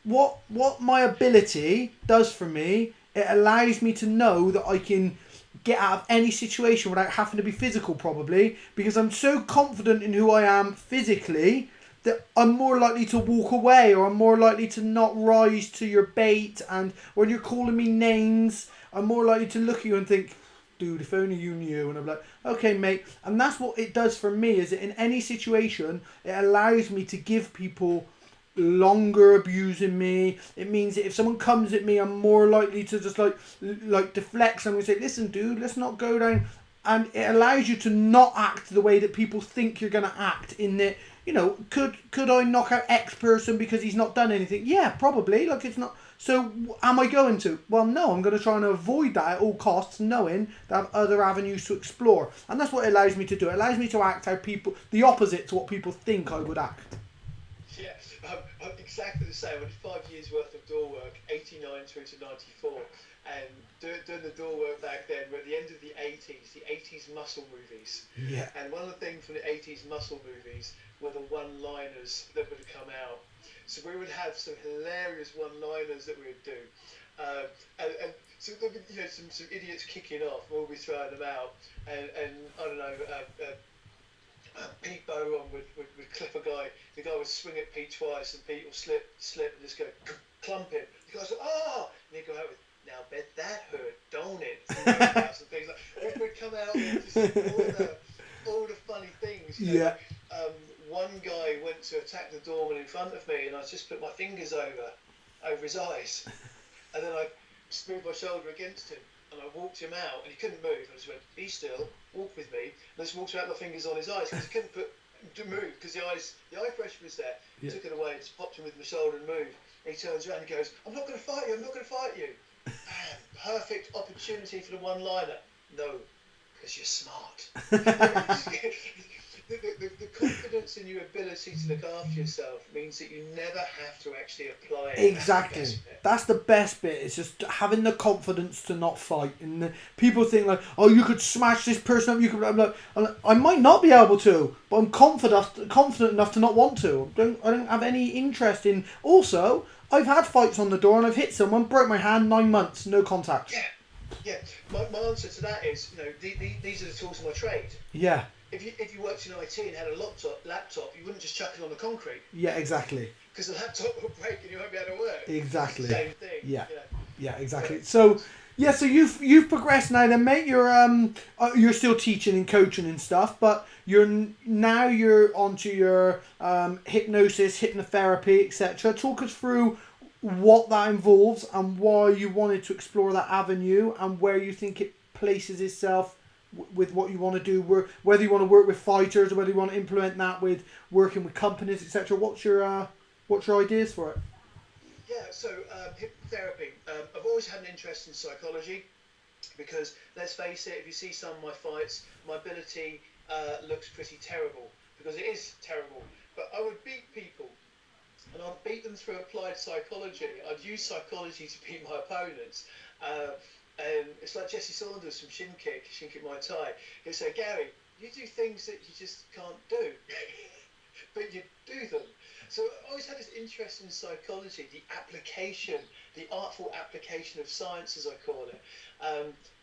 what my ability does for me, it allows me to know that I can get out of any situation without having to be physical, probably, because I'm so confident in who I am physically that I'm more likely to walk away, or I'm more likely to not rise to your bait. And when you're calling me names, I'm more likely to look at you and think, dude, if only you knew. And I'm like, okay, mate. And that's what it does for me, is that in any situation, it allows me to give people longer abusing me. It means that if someone comes at me, I'm more likely to just like deflect. I'm going to say, listen, dude, let's not go down. And it allows you to not act the way that people think you're going to act. In that, you know, could I knock out X person because he's not done anything? Yeah, probably. Like, it's not. So am I going to? Well, no, I'm going to try and avoid that at all costs, knowing that I have other avenues to explore. And that's what it allows me to do. It allows me to act how people, the opposite to what people think I would act. Yeah, I'm exactly the same. I did 5 years worth of door work, 89 through to 94, and doing the door work back then. We're at the end of the 80s muscle movies. Yeah. And one of the things from the 80s muscle movies were the one-liners that would come out. So we would have some hilarious one-liners that we would do. And so there would be, you know, some idiots kicking off, we'll be throwing them out. And I don't know, Pete Bowen would clip a guy. The guy would swing at Pete twice, and Pete will slip, and just go clump him. The guy's like, ah! And he'd go out with, now bet that hurt, don't it? And things like, we'd come out with just all the funny things. You know? Yeah. One guy went to attack the doorman in front of me, and I just put my fingers over his eyes, and then I smoothed my shoulder against him, and I walked him out, and he couldn't move. I just went, be still, walk with me, and I just walked out my fingers on his eyes, because he couldn't move, because the eye pressure was there. Yeah. Took it away, just popped him with my shoulder and moved. And he turns around and goes, I'm not going to fight you. Perfect opportunity for the one-liner. No, because you're smart. The confidence in your ability to look after yourself means that you never have to actually apply it. Exactly. That's the best bit. It's just having the confidence to not fight. And people think like, oh, you could smash this person up. You could. I'm like, I might not be able to, but I'm confident enough to not want to. I don't have any interest in. Also, I've had fights on the door and I've hit someone, broke my hand, 9 months, no contact. Yeah. My answer to that is, you know, these are the tools of my trade. Yeah. If you worked in IT and had a laptop, you wouldn't just chuck it on the concrete. Yeah, exactly. Because the laptop will break and you won't be able to work. Exactly. Same thing. Yeah, exactly. So you've progressed now, then, mate. You're still teaching and coaching and stuff, but you're onto your hypnosis, hypnotherapy, etc. Talk us through what that involves and why you wanted to explore that avenue and where you think it places itself with what you want to do, whether you want to work with fighters or whether you want to implement that with working with companies, etc. What's your ideas for it? Yeah, so hypnotherapy. I've always had an interest in psychology because, let's face it, if you see some of my fights, my ability looks pretty terrible, because it is terrible. But I would beat people, and I'd beat them through applied psychology. I'd use psychology to beat my opponents. And it's like Jesse Saunders from Shin Kick Muay Thai. He'll say, Gary, you do things that you just can't do, but you do them. So I always had this interest in psychology, the application, the artful application of science, as I call it.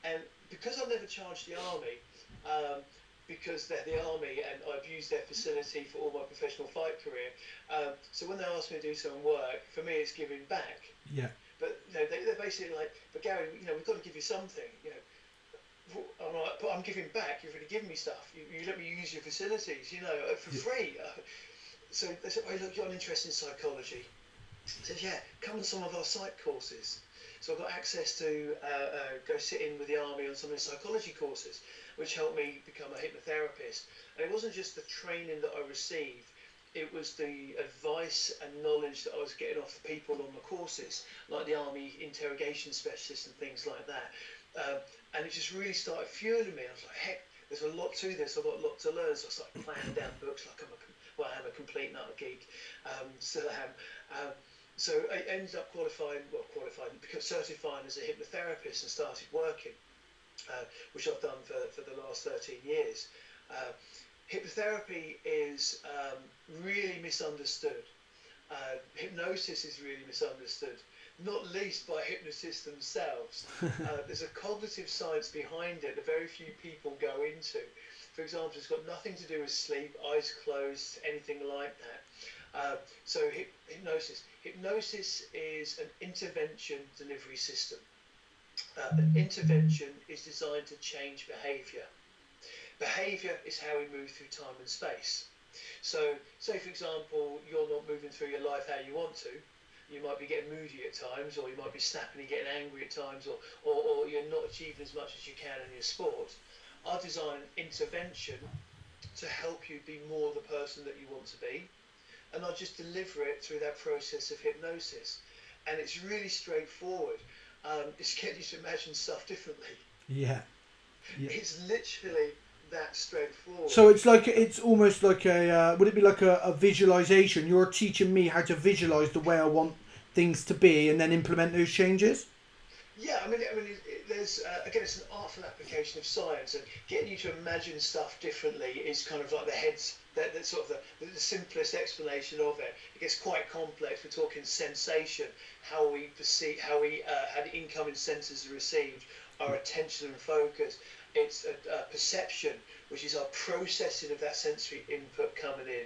And because I've never charged the army, because they're the army and I've used their facility for all my professional fight career, so when they ask me to do some work, for me it's giving back. Yeah. But you know, they're basically like, but Gary, you know, we've got to give you something. You know, I'm like, but I'm giving back. You've already given me stuff. You let me use your facilities, you know, for free. So they said, oh, look, you're interested in psychology. I said, yeah, come on some of our psych courses. So I got access to go sit in with the army on some of the psychology courses, which helped me become a hypnotherapist. And it wasn't just the training that I received. It was the advice and knowledge that I was getting off the people on the courses, like the army interrogation specialists and things like that. And it just really started fueling me. I was like, heck, there's a lot to this. I've got a lot to learn. So I started planning down books like I am a complete nut geek. Still am. So I ended up become certifying as a hypnotherapist and started working, which I've done for the last 13 years. Uh, Hypnotherapy is really misunderstood. Hypnosis is really misunderstood, not least by hypnotists themselves. There's a cognitive science behind it that very few people go into. For example, it's got nothing to do with sleep, eyes closed, anything like that. So hypnosis. Hypnosis is an intervention delivery system. An intervention is designed to change behaviour. Behaviour is how we move through time and space. So, say for example, you're not moving through your life how you want to. You might be getting moody at times, or you might be snapping and getting angry at times, or you're not achieving as much as you can in your sport. I design an intervention to help you be more the person that you want to be, and I just deliver it through that process of hypnosis. And it's really straightforward. It's getting you to imagine stuff differently. Yeah. It's literally that straightforward. So it's almost like would it be like a visualization? You're teaching me how to visualize the way I want things to be and then implement those changes? Yeah, there's again, it's an artful application of science, and getting you to imagine stuff differently is kind of like that's sort of the simplest explanation of it. It gets quite complex. We're talking sensation, how we perceive, how the incoming senses are received, our attention and focus. It's a perception, which is our processing of that sensory input coming in.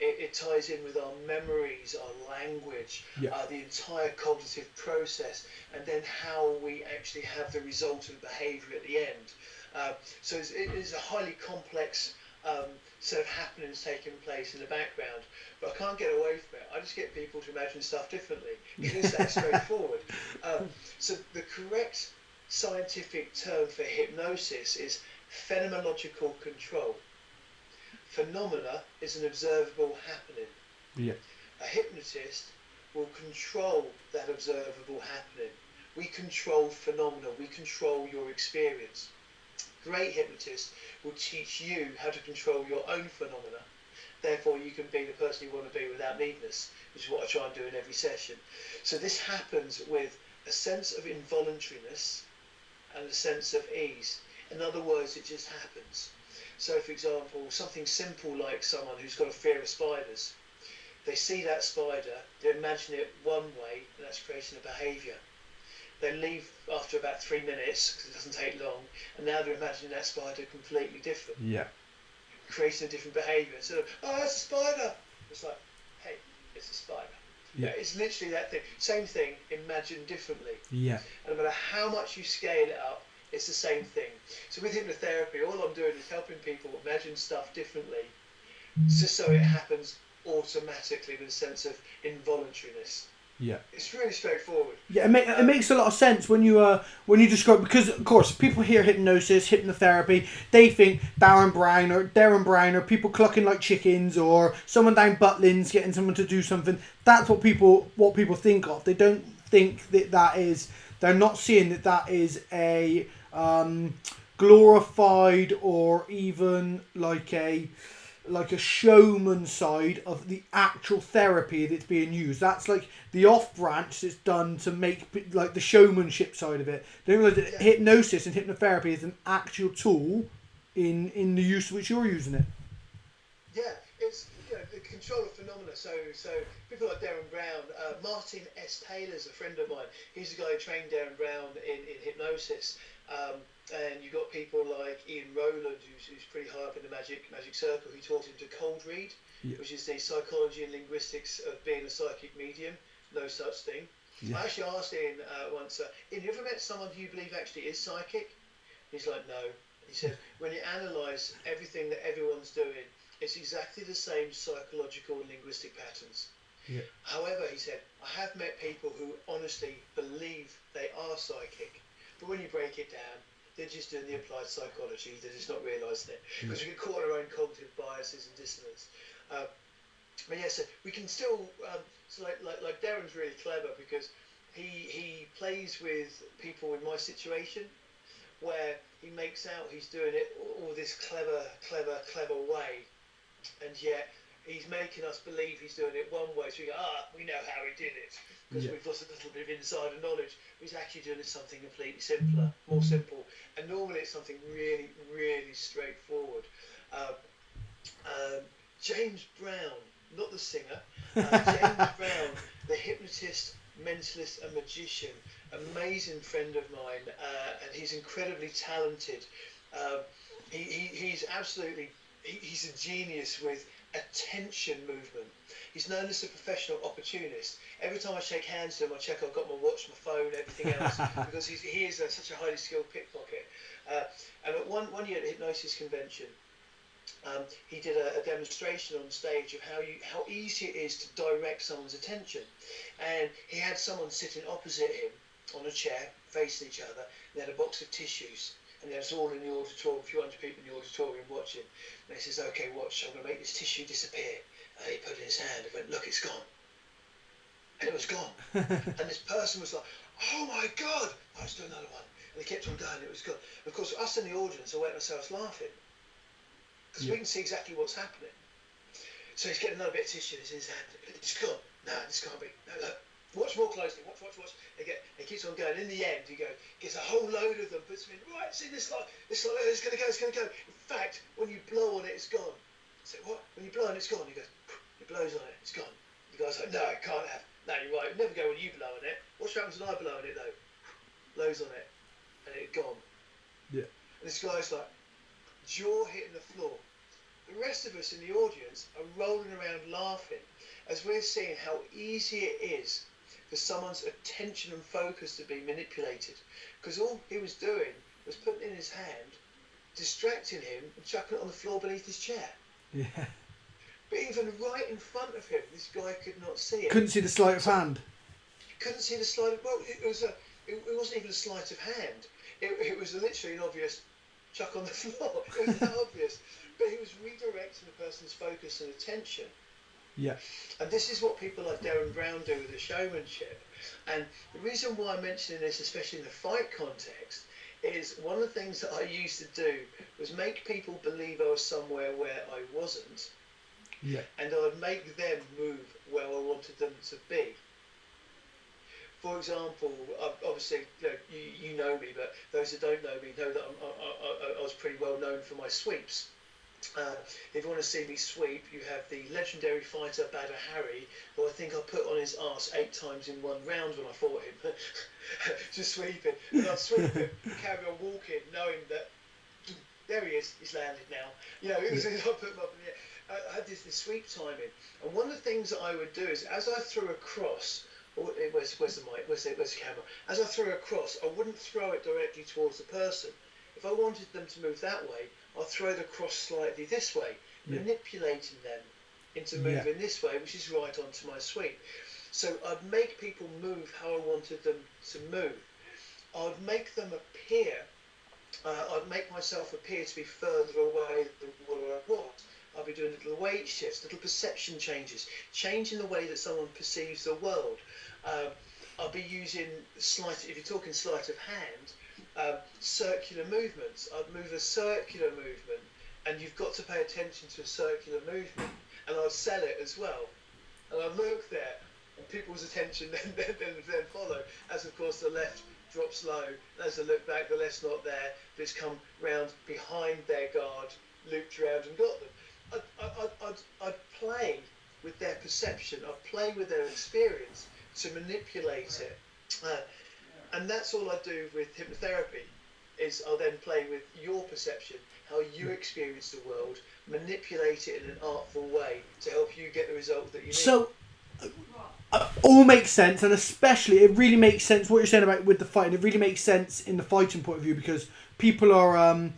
It ties in with our memories, our language, the entire cognitive process, and then how we actually have the resultant behaviour at the end. So it is a highly complex set of happenings taking place in the background, but I can't get away from it. I just get people to imagine stuff differently. It is that straightforward. So the correct scientific term for hypnosis is phenomenological control. Phenomena is an observable happening. Yeah. A hypnotist will control that observable happening. We control phenomena. We control your experience. Great hypnotists will teach you how to control your own phenomena. Therefore, you can be the person you want to be without neediness, which is what I try and do in every session. So this happens with a sense of involuntariness and a sense of ease. In other words, it just happens. So, for example, something simple like someone who's got a fear of spiders. They see that spider, they imagine it one way, and that's creating a behaviour. They leave after about 3 minutes, because it doesn't take long, and now they're imagining that spider completely different. Yeah. Creating a different behaviour. Instead of, oh, that's a spider. It's like, hey, it's a spider. Yeah. It's literally that thing. Same thing, imagined differently. Yeah. And no matter how much you scale it up, it's the same thing. So with hypnotherapy, all I'm doing is helping people imagine stuff differently, just so it happens automatically with a sense of involuntariness. Yeah. It's really straightforward. Yeah, it makes a lot of sense when you describe, because of course people hear hypnosis, hypnotherapy, they think Darren Brown or people clucking like chickens, or someone down Butlins getting someone to do something. That's what people think of. They don't think that is. They're not seeing that is a glorified or even like a showman side of the actual therapy that's being used. That's like the off branch that's done to make like the showmanship side of it. They realize that hypnosis and hypnotherapy is an actual tool in the use which you're using it. Yeah, it's the control of phenomena. So people like Darren Brown, Martin S. Taylor's a friend of mine. He's the guy who trained Darren Brown in hypnosis. And you've got people like Ian Rowland, who's pretty high up in the magic circle, who taught him to cold read, which is the psychology and linguistics of being a psychic medium. No such thing. Yeah. I actually asked Ian once, Ian, have you ever met someone who you believe actually is psychic? He's like, no. He said, when you analyse everything that everyone's doing, it's exactly the same psychological and linguistic patterns. Yeah. However, he said, I have met people who honestly believe they are psychic, but when you break it down, they're just doing the applied psychology. They're just not realising it, because we get caught in our own cognitive biases and dissonance. But yeah, so we can still. So like Darren's really clever, because he plays with people in my situation, where he makes out he's doing it all this clever way, and yet he's making us believe he's doing it one way, so we go, we know how he did it, because we've got a little bit of insider knowledge. He's actually doing it something completely simpler, more simple, and normally it's something really, really straightforward. James Brown, not the singer, James Brown, the hypnotist, mentalist, and magician, amazing friend of mine, and he's incredibly talented. He's absolutely, he's a genius with attention movement. He's known as a professional opportunist. Every time I shake hands to him, I check I've got my watch, my phone, everything else, because he is such a highly skilled pickpocket. And at one year at the Hypnosis Convention, he did a demonstration on stage of how easy it is to direct someone's attention. And he had someone sitting opposite him on a chair, facing each other, and they had a box of tissues. And there's all in the auditorium, a few hundred people in the auditorium watching. And he says, okay, watch, I'm going to make this tissue disappear. And he put it in his hand and went, look, it's gone. And it was gone. And this person was like, oh my God, let's do another one. And they kept on going, it was gone. And of course, us in the audience are wetting ourselves laughing, because we can see exactly what's happening. So he's getting another bit of tissue in his hand. It's gone. No, this can't be. No, look. Watch more closely. Watch. He keeps on going. In the end, he gets a whole load of them, puts them in. Right, see this light. It's going to go. In fact, when you blow on it, it's gone. I said, what? When you blow on it, it's gone. He goes, he blows on it, it's gone. The guy's like, no, it can't have. No, you're right. It'll never go when you blow on it. What happens when I blow on it, though? Blows on it, and it's gone. Yeah. And this guy's like, jaw hitting the floor. The rest of us in the audience are rolling around laughing as we're seeing how easy it is for someone's attention and focus to be manipulated. Because all he was doing was putting it in his hand, distracting him, and chucking it on the floor beneath his chair. Yeah. But even right in front of him, this guy could not see it. Couldn't see the sleight of hand. Couldn't see the sleight of... Well, it wasn't even a sleight of hand. It was literally an obvious chuck on the floor. It was that obvious. But he was redirecting the person's focus and attention. Yeah. And this is what people like Darren Brown do with the showmanship. And the reason why I'm mentioning this, especially in the fight context, is one of the things that I used to do was make people believe I was somewhere where I wasn't. Yeah. And I would make them move where I wanted them to be. For example, obviously, you know me, but those that don't know me know that I was pretty well known for my sweeps. If you want to see me sweep, you have the legendary fighter Badr Harry, who I think I put on his arse 8 times in one round when I fought him. Just sweeping. And I'd sweep him, carry on walking, knowing that there he is, he's landed now. I put him up in the air. I had this sweep timing. And one of the things that I would do is, as I threw a cross, where's the mic? Where's the camera? As I threw a cross, I wouldn't throw it directly towards the person. If I wanted them to move that way, I'll throw the cross slightly this way, manipulating them into moving this way, which is right onto my sweep. So I'd make people move how I wanted them to move. I'd make them appear, I'd make myself appear to be further away than what I was. I'll be doing little weight shifts, little perception changes, changing the way that someone perceives the world. I'll be using if you're talking sleight of hand, circular movements. I'd move a circular movement, and you've got to pay attention to a circular movement, and I'd sell it as well. And I'd look there, and people's attention then follow, as of course the left drops low, and as I look back, the left's not there, but it's come round behind their guard, looped round and got them. I'd play with their perception, I'd play with their experience to manipulate it. And that's all I do with hypnotherapy, is I'll then play with your perception, how you experience the world, manipulate it in an artful way to help you get the result that you need. So, all makes sense, and especially it really makes sense what you're saying about with the fighting. It really makes sense in the fighting point of view, because people are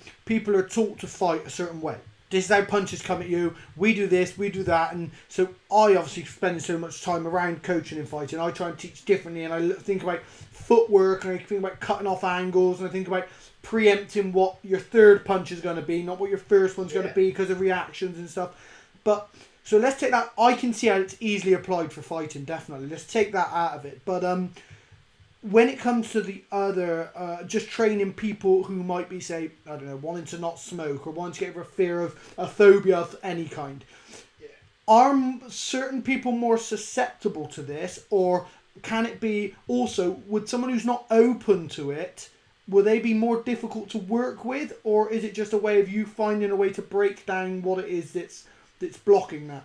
taught to fight a certain way. This is how punches come at you. We do this, we do that. And so I obviously spend so much time around coaching and fighting. I try and teach differently, and I think about footwork, and I think about cutting off angles, and I think about preempting what your third punch is going to be, not what your first one's going to be, because of reactions and stuff. But so let's take that. I can see how it's easily applied for fighting, definitely. Let's take that out of it. But when it comes to the other, just training people who might be, say, I don't know, wanting to not smoke or wanting to get over a fear of a phobia of any kind. Yeah. are certain people more susceptible to this, or can it be also, would someone who's not open to it, will they be more difficult to work with, or is it just a way of you finding a way to break down what it is that's blocking that?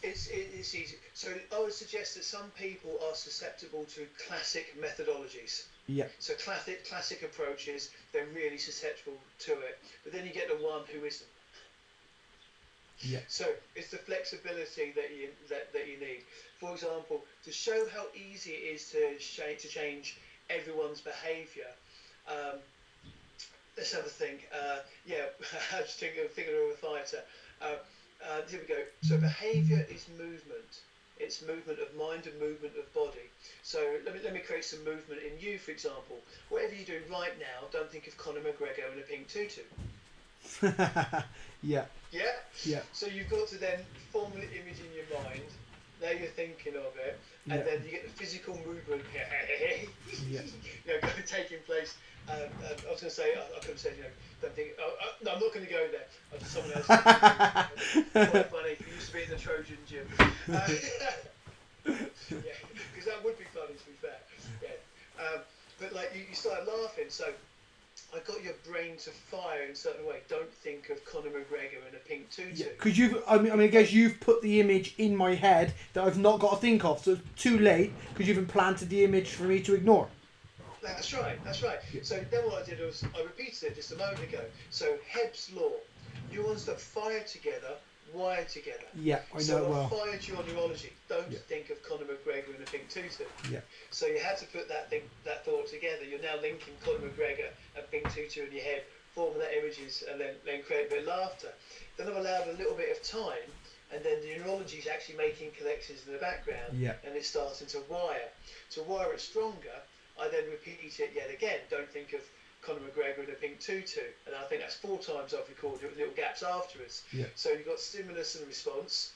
It's easy. So I would suggest that some people are susceptible to classic methodologies. Yeah. So classic approaches, they're really susceptible to it. But then you get the one who isn't. Yeah. So it's the flexibility that you need. For example, to show how easy it is to change everyone's behaviour. Let's have a think. I just thinking of a fighter. Here we go. So behaviour is movement. It's movement of mind and movement of body. So let me create some movement in you, for example. Whatever you do right now, don't think of Conor McGregor in a pink tutu. Yeah. Yeah? Yeah. So you've got to then form an image in your mind. Now you're thinking of it, and then you get the physical movement taking place. I was going to say, I could have said, don't think. No, I'm not going to go there. Someone else. Quite funny. He used to be in the Trojan gym. Because that would be funny, to be fair. Yeah. But like you started laughing, so I got your brain to fire in a certain way. Don't think of Conor McGregor in a pink tutu. Yeah, because I guess you've put the image in my head that I've not got to think of, so it's too late because you've implanted the image for me to ignore. That's right. Yeah. So then what I did was I repeated it just a moment ago. So Hebb's law, neurons that fire together wire together. Yeah, I know so well. I fired you on neurology. Don't think of Conor McGregor in a pink tutu. Yeah. So you had to put that thought together. You're now linking Conor McGregor and pink tutu in your head, forming that images, and then create a bit of laughter. Then I've allowed a little bit of time, and then the neurology is actually making connections in the background, and it's starting to wire. To wire it stronger, I then repeat it yet again. Don't think of Conor McGregor in a pink tutu, and I think that's 4 times I've recorded with little gaps afterwards. Yeah. So you've got stimulus and response,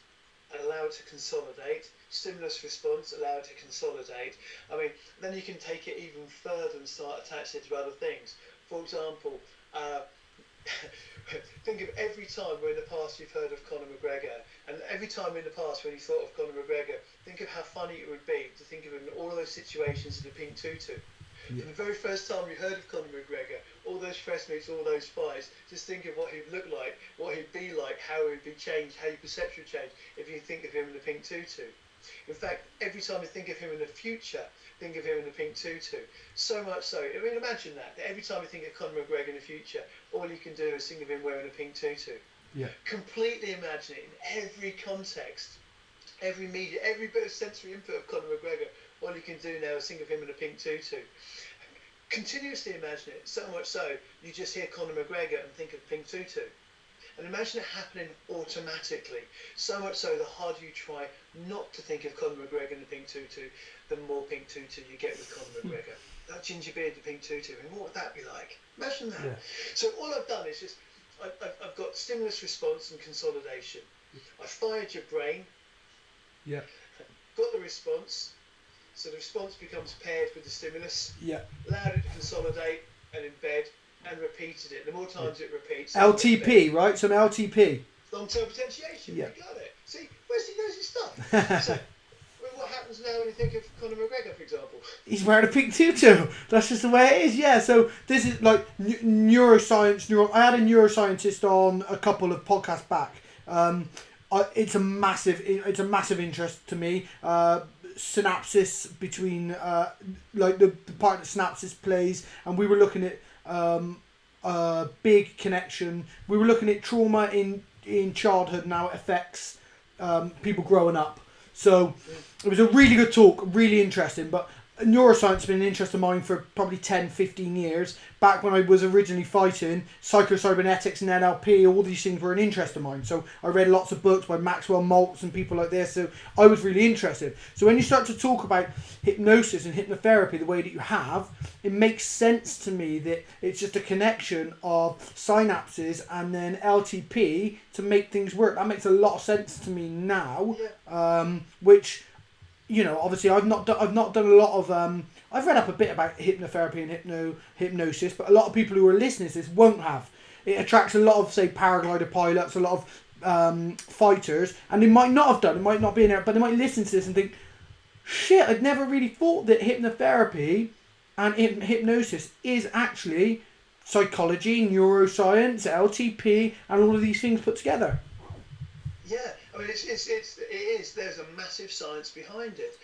and allow it to consolidate. Stimulus, response, allow it to consolidate. I mean, then you can take it even further and start attaching it to other things. For example, think of every time where in the past you've heard of Conor McGregor, and every time in the past when you thought of Conor McGregor, think of how funny it would be to think of him in all those situations in a pink tutu. Yeah. The very first time you heard of Conor McGregor, all those press meets, all those fights, just think of what he'd look like, what he'd be like, how he'd be changed, how your perception would change if you think of him in a pink tutu. In fact, every time you think of him in the future, think of him in a pink tutu. So much so, I mean, imagine that every time you think of Conor McGregor in the future, all you can do is think of him wearing a pink tutu. Yeah. Completely imagine it in every context, every media, every bit of sensory input of Conor McGregor. All you can do now is think of him in a pink tutu. Continuously imagine it, so much so you just hear Conor McGregor and think of pink tutu. And imagine it happening automatically. So much so the harder you try not to think of Conor McGregor in the pink tutu, the more pink tutu you get with Conor McGregor. That ginger beard, the pink tutu, I mean, what would that be like? Imagine that. Yeah. So all I've done is just, I've got stimulus, response and consolidation. I fired your brain. Yeah. Got the response. So the response becomes paired with the stimulus. Yeah. Allowed it to consolidate and embed and repeated it. The more times it repeats. LTP, right? Some LTP. Long-term potentiation. Yeah. You got it. See, Wesley knows his stuff. So, what happens now when you think of Conor McGregor, for example? He's wearing a pink tutu. That's just the way it is. Yeah. So this is like neuroscience. I had a neuroscientist on a couple of podcasts back. It's a massive interest to me. Synapses between like the part that synapses plays, and we were looking at a big connection. We were looking at trauma in childhood and how it affects people growing up. So it was a really good talk, really interesting. But neuroscience has been an interest of mine for probably 10, 15 years. Back when I was originally fighting, psychocybernetics and NLP, all these things were an interest of mine. So I read lots of books by Maxwell Maltz and people like this. So I was really interested. So when you start to talk about hypnosis and hypnotherapy the way that you have, it makes sense to me that it's just a connection of synapses and then LTP to make things work. That makes a lot of sense to me now, which... You know, obviously, I've not done a lot of. I've read up a bit about hypnotherapy and hypnosis, but a lot of people who are listening to this won't have. It attracts a lot of, say, paraglider pilots, a lot of fighters, and they might not have done, it might not be in there, but they might listen to this and think, shit, I'd never really thought that hypnotherapy and hypnosis is actually psychology, neuroscience, LTP, and all of these things put together. Yeah, I mean, it is. There's a massive science behind it.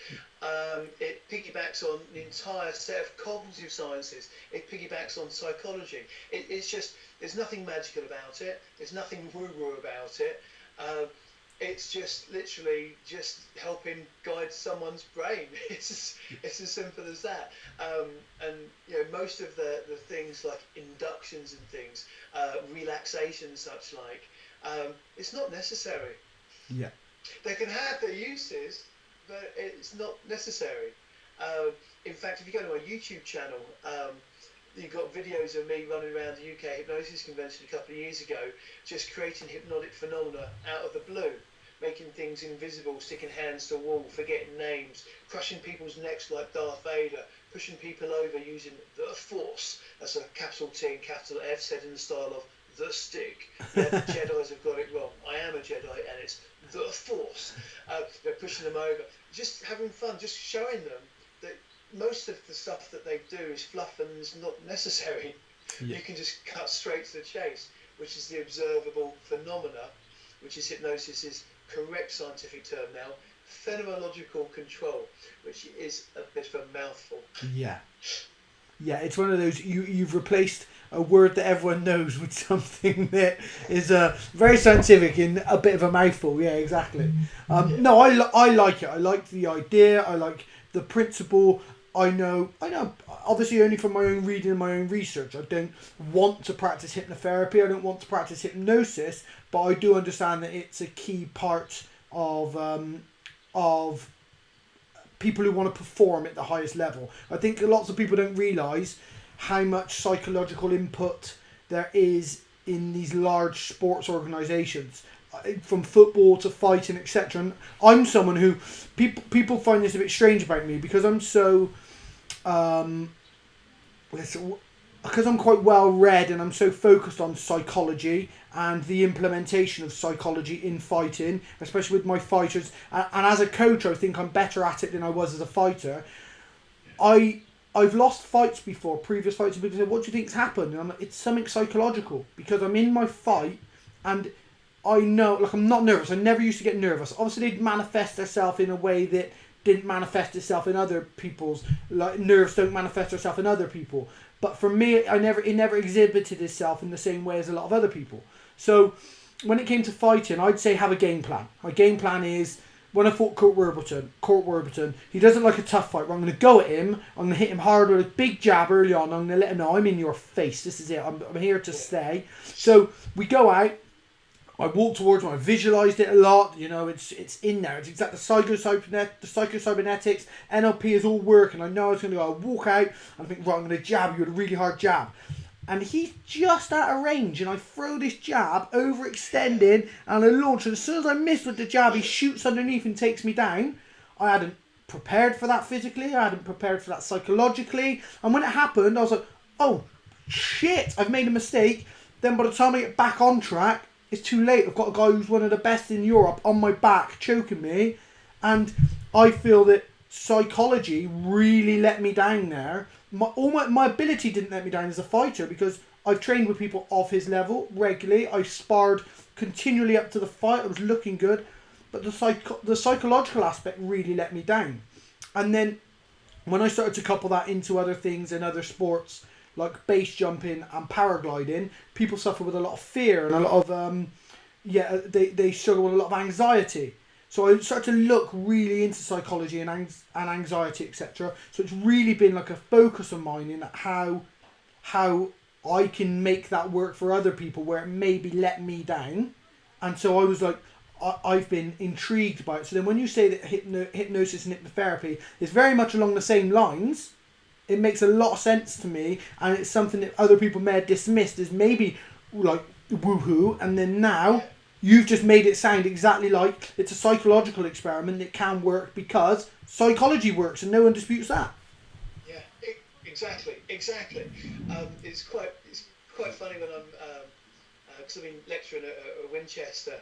It piggybacks on the entire set of cognitive sciences. It piggybacks on psychology. It's just, there's nothing magical about it. There's nothing woo-woo about it. It's just literally just helping guide someone's brain. It's as simple as that. And you know, most of the things like inductions and things, relaxation and such like, it's not necessary. Yeah. They can have their uses, but it's not necessary. In fact, if you go to my YouTube channel, you've got videos of me running around the UK Hypnosis Convention a couple of years ago, just creating hypnotic phenomena out of the blue, making things invisible, sticking hands to the wall, forgetting names, crushing people's necks like Darth Vader, pushing people over using the Force. That's a capital T and capital F, said in the style of the stick. Yeah, the Jedis have got it wrong. I am a Jedi, and it's the Force. They're pushing them over, just having fun, just showing them that most of the stuff that they do is fluff and is not necessary. Yeah. You can just cut straight to the chase, which is the observable phenomena, which is hypnosis's correct scientific term now, phenomenological control, which is a bit of a mouthful. Yeah. Yeah, it's one of those, you've replaced a word that everyone knows with something that is very scientific in a bit of a mouthful. Yeah, exactly. No, I like it. I like the idea. I like the principle. I know, obviously only from my own reading and my own research. I don't want to practice hypnotherapy. I don't want to practice hypnosis, but I do understand that it's a key part of people who want to perform at the highest level. I think lots of people don't realise how much psychological input there is in these large sports organisations, from football to fighting, etc. And I'm someone who people find this a bit strange about me because I'm so because I'm quite well read and I'm so focused on psychology and the implementation of psychology in fighting, especially with my fighters. And as a coach, I think I'm better at it than I was as a fighter. I've lost fights before, previous fights, and people say, what do you think's happened? And I'm like, it's something psychological, because I'm in my fight and I know, like, I'm not nervous. I never used to get nervous. Obviously, they'd manifest themselves in a way that didn't manifest itself in other people's, like, nerves don't manifest itself in other people. But for me, it never exhibited itself in the same way as a lot of other people. So when it came to fighting, I'd say have a game plan. My game plan is, when I fought Court Warburton, he doesn't like a tough fight. I'm going to go at him. I'm going to hit him hard with a big jab early on. I'm going to let him know I'm in your face. This is it. I'm here to stay. So we go out. I walk towards him. I visualised it a lot. You know, it's in there. It's exactly the psychocybernetics, NLP is all working. I know I was going to go. I walk out and I think, right, I'm going to jab you with a really hard jab. And he's just out of range, and I throw this jab, overextended, and I launch. And as soon as I miss with the jab, he shoots underneath and takes me down. I hadn't prepared for that physically. I hadn't prepared for that psychologically. And when it happened, I was like, oh, shit, I've made a mistake. Then by the time I get back on track, it's too late. I've got a guy who's one of the best in Europe on my back, choking me. And I feel that psychology really let me down there. My ability didn't let me down as a fighter, because I've trained with people of his level regularly. I sparred continually up to the fight. I was looking good, but the psychological aspect really let me down. And then when I started to couple that into other things in other sports like base jumping and paragliding, people suffer with a lot of fear and a lot of they struggle with a lot of anxiety. So I started to look really into psychology and anxiety, etc. So it's really been like a focus of mine in how I can make that work for other people where it maybe let me down. And so I was like, I've been intrigued by it. So then when you say that hypnosis and hypnotherapy is very much along the same lines, it makes a lot of sense to me. And it's something that other people may have dismissed as maybe like woohoo. And then now you've just made it sound exactly like it's a psychological experiment that can work because psychology works, and no one disputes that. Yeah, exactly. It's quite funny when I'm because I've been lecturing at Winchester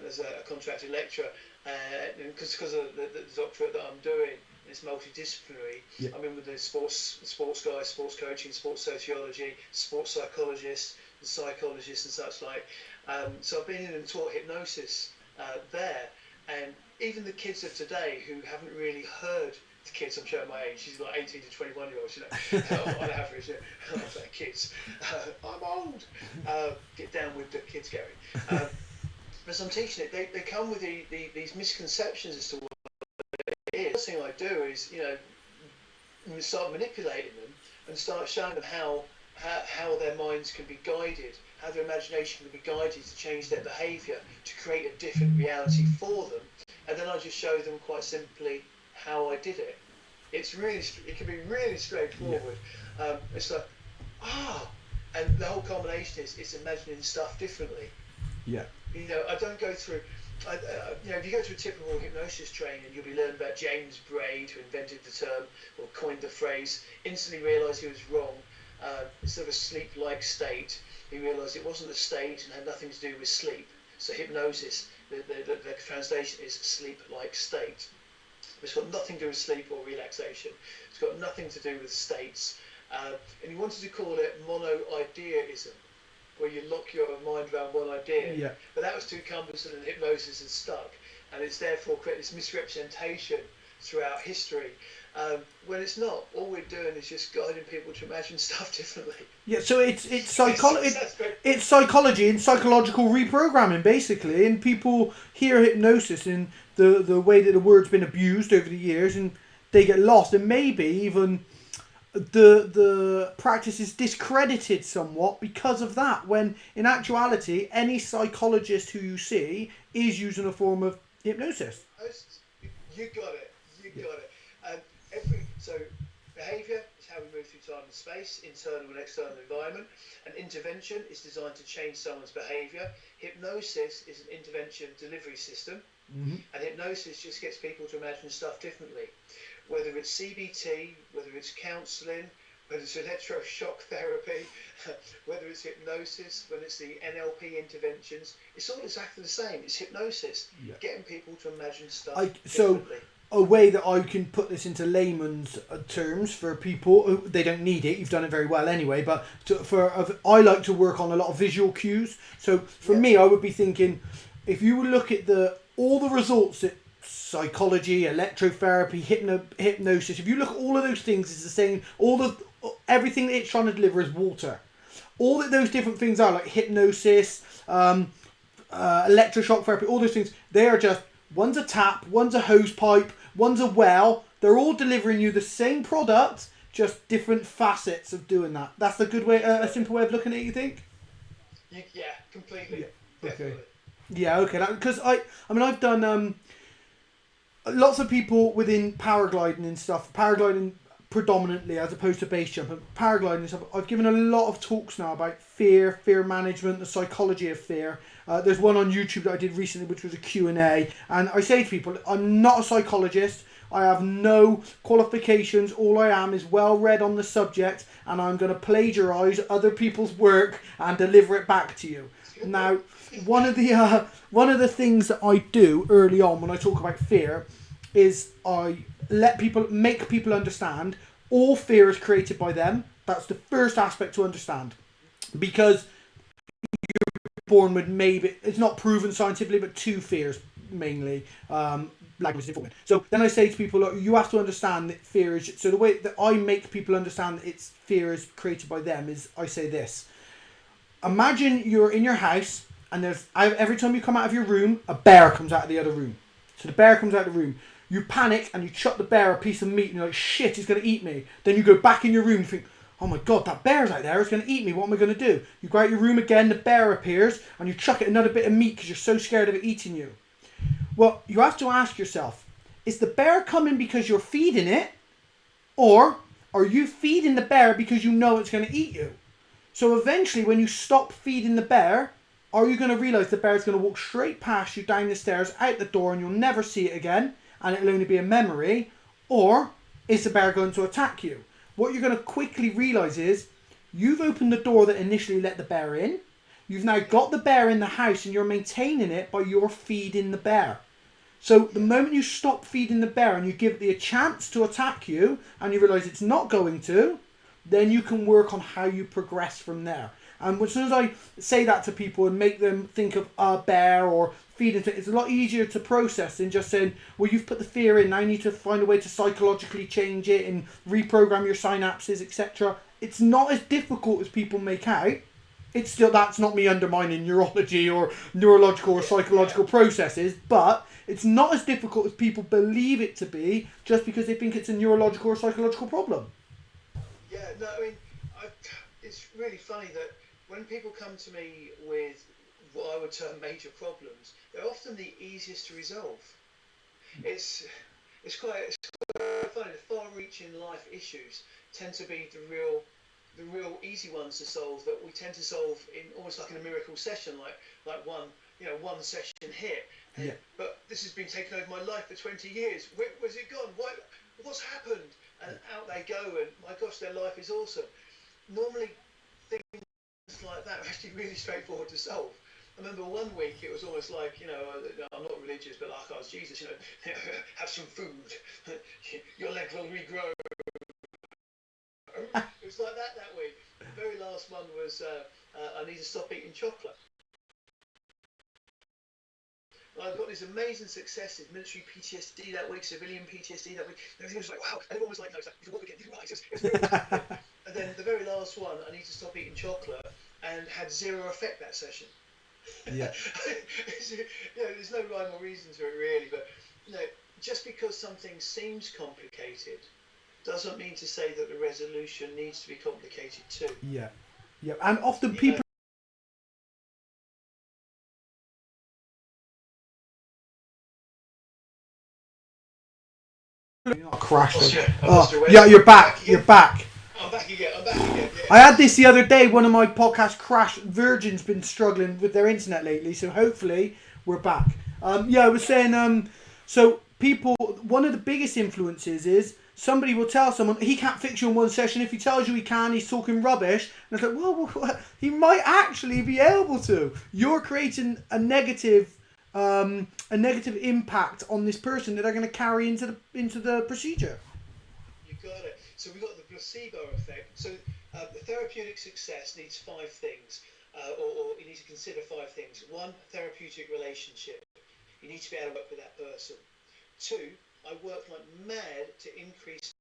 as a contracted lecturer, and because of the doctorate that I'm doing, it's multidisciplinary. Yeah. I'm in with the sports guys, sports coaching, sports sociology, sports psychologists, and psychologists and such like. So I've been in and taught hypnosis there, and even the kids of today who haven't really heard. The kids, I'm showing my age. She's like 18 to 21-year-olds, on average. I'm saying kids. I'm old. Get down with the kids, Gary. As I'm teaching it, they come with these misconceptions as to what it is. The first thing I do is, start manipulating them and start showing them how their minds can be guided, how their imagination can be guided to change their behaviour, to create a different reality for them. And then I just show them quite simply how I did it. It can be really straightforward. Yeah. It's like, and the whole combination is it's imagining stuff differently. Yeah. I don't go through. If you go to a typical hypnosis training, you'll be learning about James Braid, who invented the term or coined the phrase. Instantly realised he was wrong. Instead of a sleep-like state, he realised it wasn't a state and had nothing to do with sleep. So hypnosis, the translation is sleep-like state. It's got nothing to do with sleep or relaxation. It's got nothing to do with states. And he wanted to call it monoideaism, where you lock your mind around one idea. Yeah. But that was too cumbersome and hypnosis is stuck. And it's therefore created this misrepresentation throughout history. When it's not, all we're doing is just guiding people to imagine stuff differently. Yeah, so it's psychology and psychological reprogramming, basically. And people hear hypnosis in the way that the word's been abused over the years, and they get lost. And maybe even the practice is discredited somewhat because of that, when in actuality any psychologist who you see is using a form of hypnosis. You got it. So behaviour is how we move through time and space, internal and external environment. An intervention is designed to change someone's behaviour. Hypnosis is an intervention delivery system. Mm-hmm. And hypnosis just gets people to imagine stuff differently. Whether it's CBT, whether it's counselling, whether it's electroshock therapy, whether it's hypnosis, when it's the NLP interventions, it's all exactly the same. It's hypnosis, getting people to imagine stuff differently. A way that I can put this into layman's terms for people, they don't need it, you've done it very well anyway, but I like to work on a lot of visual cues. So for me, I would be thinking, if you would look at all the results that psychology, electrotherapy, hypnosis, if you look at all of those things, it's the same. Everything that it's trying to deliver is water. All that those different things are, like hypnosis, electroshock therapy, all those things, they are just, one's a tap, one's a hose pipe, one's a well. They're all delivering you the same product, just different facets of doing that. That's a good way, a simple way of looking at it, you think? Yeah, completely. Yeah. Okay. Yeah, okay. Because I've done lots of people within paragliding and stuff. Paragliding predominantly, as opposed to base jump. And paragliding and stuff. I've given a lot of talks now about fear management, the psychology of fear. There's one on YouTube that I did recently, which was a Q&A. And I say to people, I'm not a psychologist. I have no qualifications. All I am is well read on the subject, and I'm going to plagiarise other people's work and deliver it back to you. Now, one of the things that I do early on when I talk about fear is I make people understand all fear is created by them. That's the first aspect to understand, because you're born with it's not proven scientifically, but 2 fears mainly. Language is important. So then I say to people, look, you have to understand that fear is. So the way that I make people understand that fear is created by them is I say this. Imagine you're in your house, and every time you come out of your room, a bear comes out of the other room. So the bear comes out of the room. You panic and you chuck the bear a piece of meat, and you're like, shit, he's going to eat me. Then you go back in your room and think, oh my God, that bear's out there, it's going to eat me. What am I going to do? You go out your room again, the bear appears, and you chuck it another bit of meat because you're so scared of it eating you. Well, you have to ask yourself, is the bear coming because you're feeding it? Or are you feeding the bear because you know it's going to eat you? So eventually, when you stop feeding the bear, are you going to realise the bear's going to walk straight past you down the stairs, out the door, and you'll never see it again, and it'll only be a memory? Or is the bear going to attack you? What you're going to quickly realise is you've opened the door that initially let the bear in. You've now got the bear in the house and you're maintaining it by your feeding the bear. So the moment you stop feeding the bear and you give it a chance to attack you and you realise it's not going to, then you can work on how you progress from there. And as soon as I say that to people and make them think of a bear or feeding it, it's a lot easier to process than just saying, well, you've put the fear in, now you need to find a way to psychologically change it and reprogram your synapses, etc. It's not as difficult as people make out. It's still, that's not me undermining neurology or neurological or psychological processes, but it's not as difficult as people believe it to be just because they think it's a neurological or psychological problem. Yeah, no, I mean, it's really funny that when people come to me with what I would term major problems, they're often the easiest to resolve. It's quite funny. The far-reaching life issues tend to be the real easy ones to solve, that we tend to solve in almost like in a miracle session, like one session hit. Yeah. But this has been taking over my life for 20 years. Where's it gone? What's happened? And out they go, and my gosh, their life is awesome. Normally, things like that are actually really straightforward to solve. I remember one week it was almost like, I'm not religious, but like I was Jesus, have some food, your leg will regrow. It was like that week. The very last one was, I need to stop eating chocolate. I've got these amazing successes, military PTSD that week, civilian PTSD that week. Everything was like, wow. And everyone was like, no, it's like, you can walk again, you can rise. It was really and then the very last one, I need to stop eating chocolate, and had zero effect that session. Yeah. There's no rhyme or reason to it really, but just because something seems complicated doesn't mean to say that the resolution needs to be complicated too. Yeah. And often people... Crashed. Yeah, you're back. You're back. I'm back again. Yeah. I had this the other day. One of my podcasts crashed. Virgin's been struggling with their internet lately, so hopefully we're back. I was saying, so people, one of the biggest influences is somebody will tell someone he can't fix you in one session. If he tells you he can, he's talking rubbish. And it's like, well, he might actually be able to. You're creating a negative impact on this person that they're going to carry into the procedure. You got it. So we've got the placebo effect. So the therapeutic success needs 5 things, or you need to consider 5 things. 1, therapeutic relationship. You need to be able to work with that person. 2, I work like mad to increase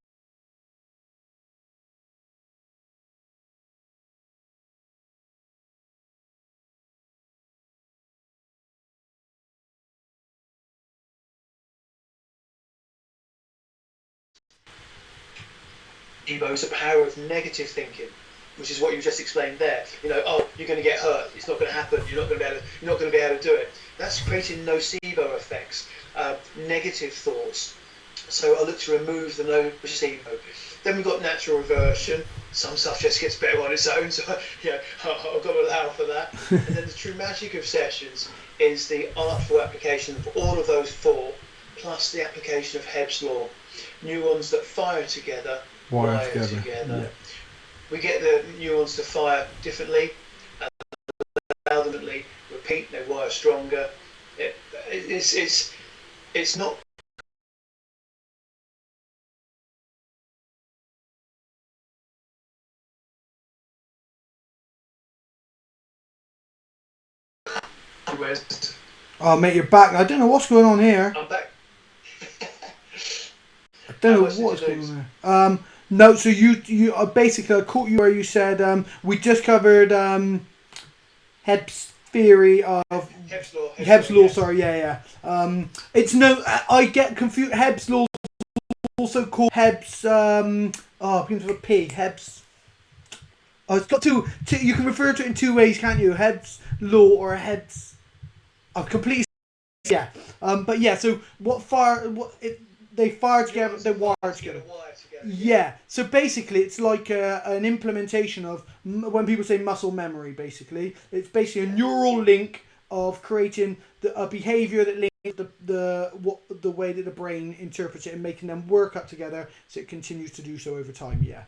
is the power of negative thinking, which is what you just explained there. You're going to get hurt. It's not going to happen. You're not going to be able to do it. That's creating nocebo effects, negative thoughts. So I look to remove the nocebo. Then we've got natural reversion. Some stuff just gets better on its own, so I've got to allow for that. And then the true magic of sessions is the artful application of all of those 4, plus the application of Hebb's law. Neurons that fire together wire together. Yeah. We get the neurons to fire differently, allow them to repeat, they wire stronger. It's not Oh, mate, you're back. I don't know what's going on here. I'm back. I don't know what's going on there. No, so you basically, I caught you where you said we just covered Hebb's theory of Hebb's law. Sorry, yeah. It's no, I get confused. Hebb's law also called Hebb's. Begins with a P. Hebb's. Oh, it's got two. You can refer to it in 2 ways, can't you? Hebb's law or Hebb's. I've completely. Yeah. But yeah. So they fire together. They wire together. Yeah. So basically, it's like an implementation of when people say muscle memory. Basically, it's basically a neural link of creating a behavior that links the way that the brain interprets it and making them work up together, so it continues to do so over time. Yeah.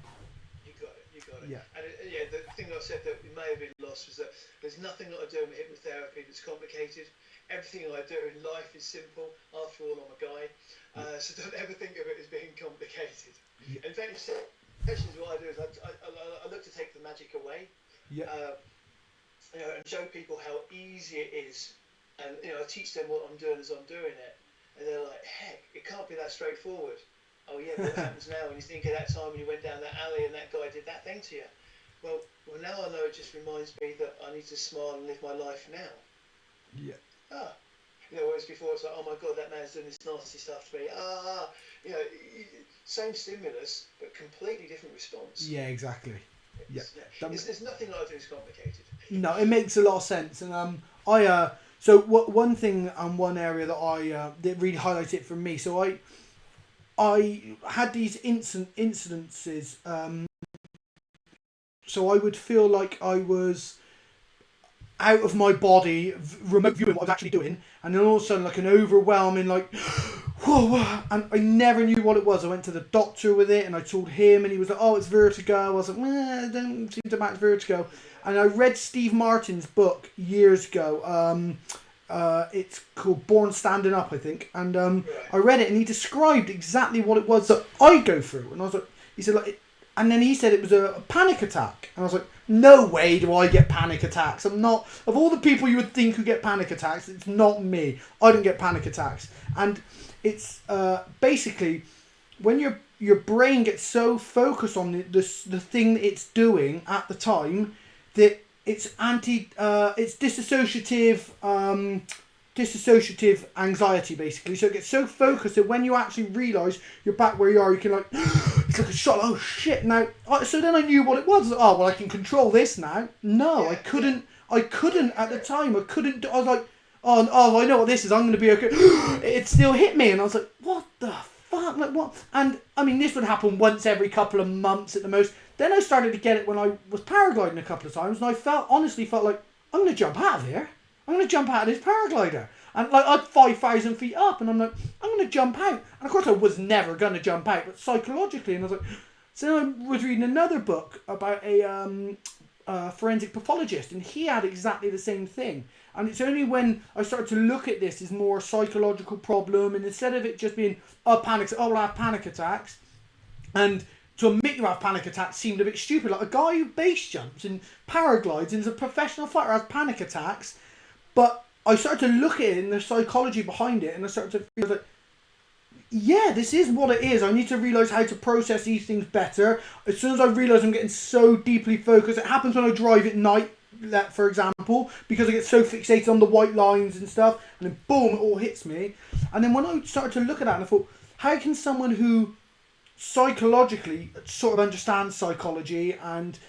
You got it. Yeah. And the thing I I said that we may have been lost was that there's nothing that I do in hypnotherapy that's complicated. Everything I do in life is simple. After all, I'm a guy. So don't ever think of it as being complicated. Yeah. In fact, sessions, what I do is I look to take the magic away. Yeah. And show people how easy it is. And I teach them what I'm doing as I'm doing it. And they're like, heck, it can't be that straightforward. Oh yeah, what happens now when you think of that time when you went down that alley and that guy did that thing to you? Well, now I know it just reminds me that I need to smile and live my life now. Yeah. Whereas before it's like, oh my God, that man's doing this nasty stuff to me. Same stimulus, but completely different response. Yeah, exactly. Yeah. There's nothing I do is complicated. No, it makes a lot of sense. And one thing and one area that that really highlights it for me. So I had these incidences. So I would feel like I was out of my body, remote viewing what I was actually doing, and then all of a sudden, like an overwhelming, like, whoa, and I never knew what it was. I went to the doctor with it, and I told him, and he was like, "Oh, it's vertigo." I was like, "I don't seem to match vertigo." And I read Steve Martin's book years ago. It's called Born Standing Up, I think, and I read it, and he described exactly what it was that I go through, and I was like, he said like. And then he said it was a panic attack. And I was like, no way do I get panic attacks. I'm not, of all the people you would think who get panic attacks, it's not me. I don't get panic attacks. And it's basically when your brain gets so focused on the thing that it's doing at the time that it's it's dissociative anxiety, basically. So it gets so focused that when you actually realise you're back where you are, you can like, it's like a shot. Oh shit! Now, so then I knew what it was. Oh well, I can control this now. No, I couldn't. I couldn't at the time. I couldn't. I was like, oh, I know what this is. I'm going to be okay. It still hit me, and I was like, what the fuck? Like what? And I mean, this would happen once every couple of months at the most. Then I started to get it when I was paragliding a couple of times, and I honestly felt like I'm going to jump out of here. I'm going to jump out of this paraglider. And like I'm 5,000 feet up, and I'm like, I'm going to jump out. And of course I was never going to jump out, but psychologically, and I was like, so I was reading another book about a forensic pathologist, and he had exactly the same thing. And it's only when I started to look at this as more psychological problem, and instead of it just being I'll have panic attacks, and to admit you have panic attacks seemed a bit stupid. Like a guy who base jumps and paraglides and is a professional fighter has panic attacks. But I started to look at it and the psychology behind it, and I started to feel like, yeah, this is what it is. I need to realise how to process these things better. As soon as I realise I'm getting so deeply focused, it happens when I drive at night, for example, because I get so fixated on the white lines and stuff, and then boom, it all hits me. And then when I started to look at that, and I thought, how can someone who psychologically sort of understands psychology and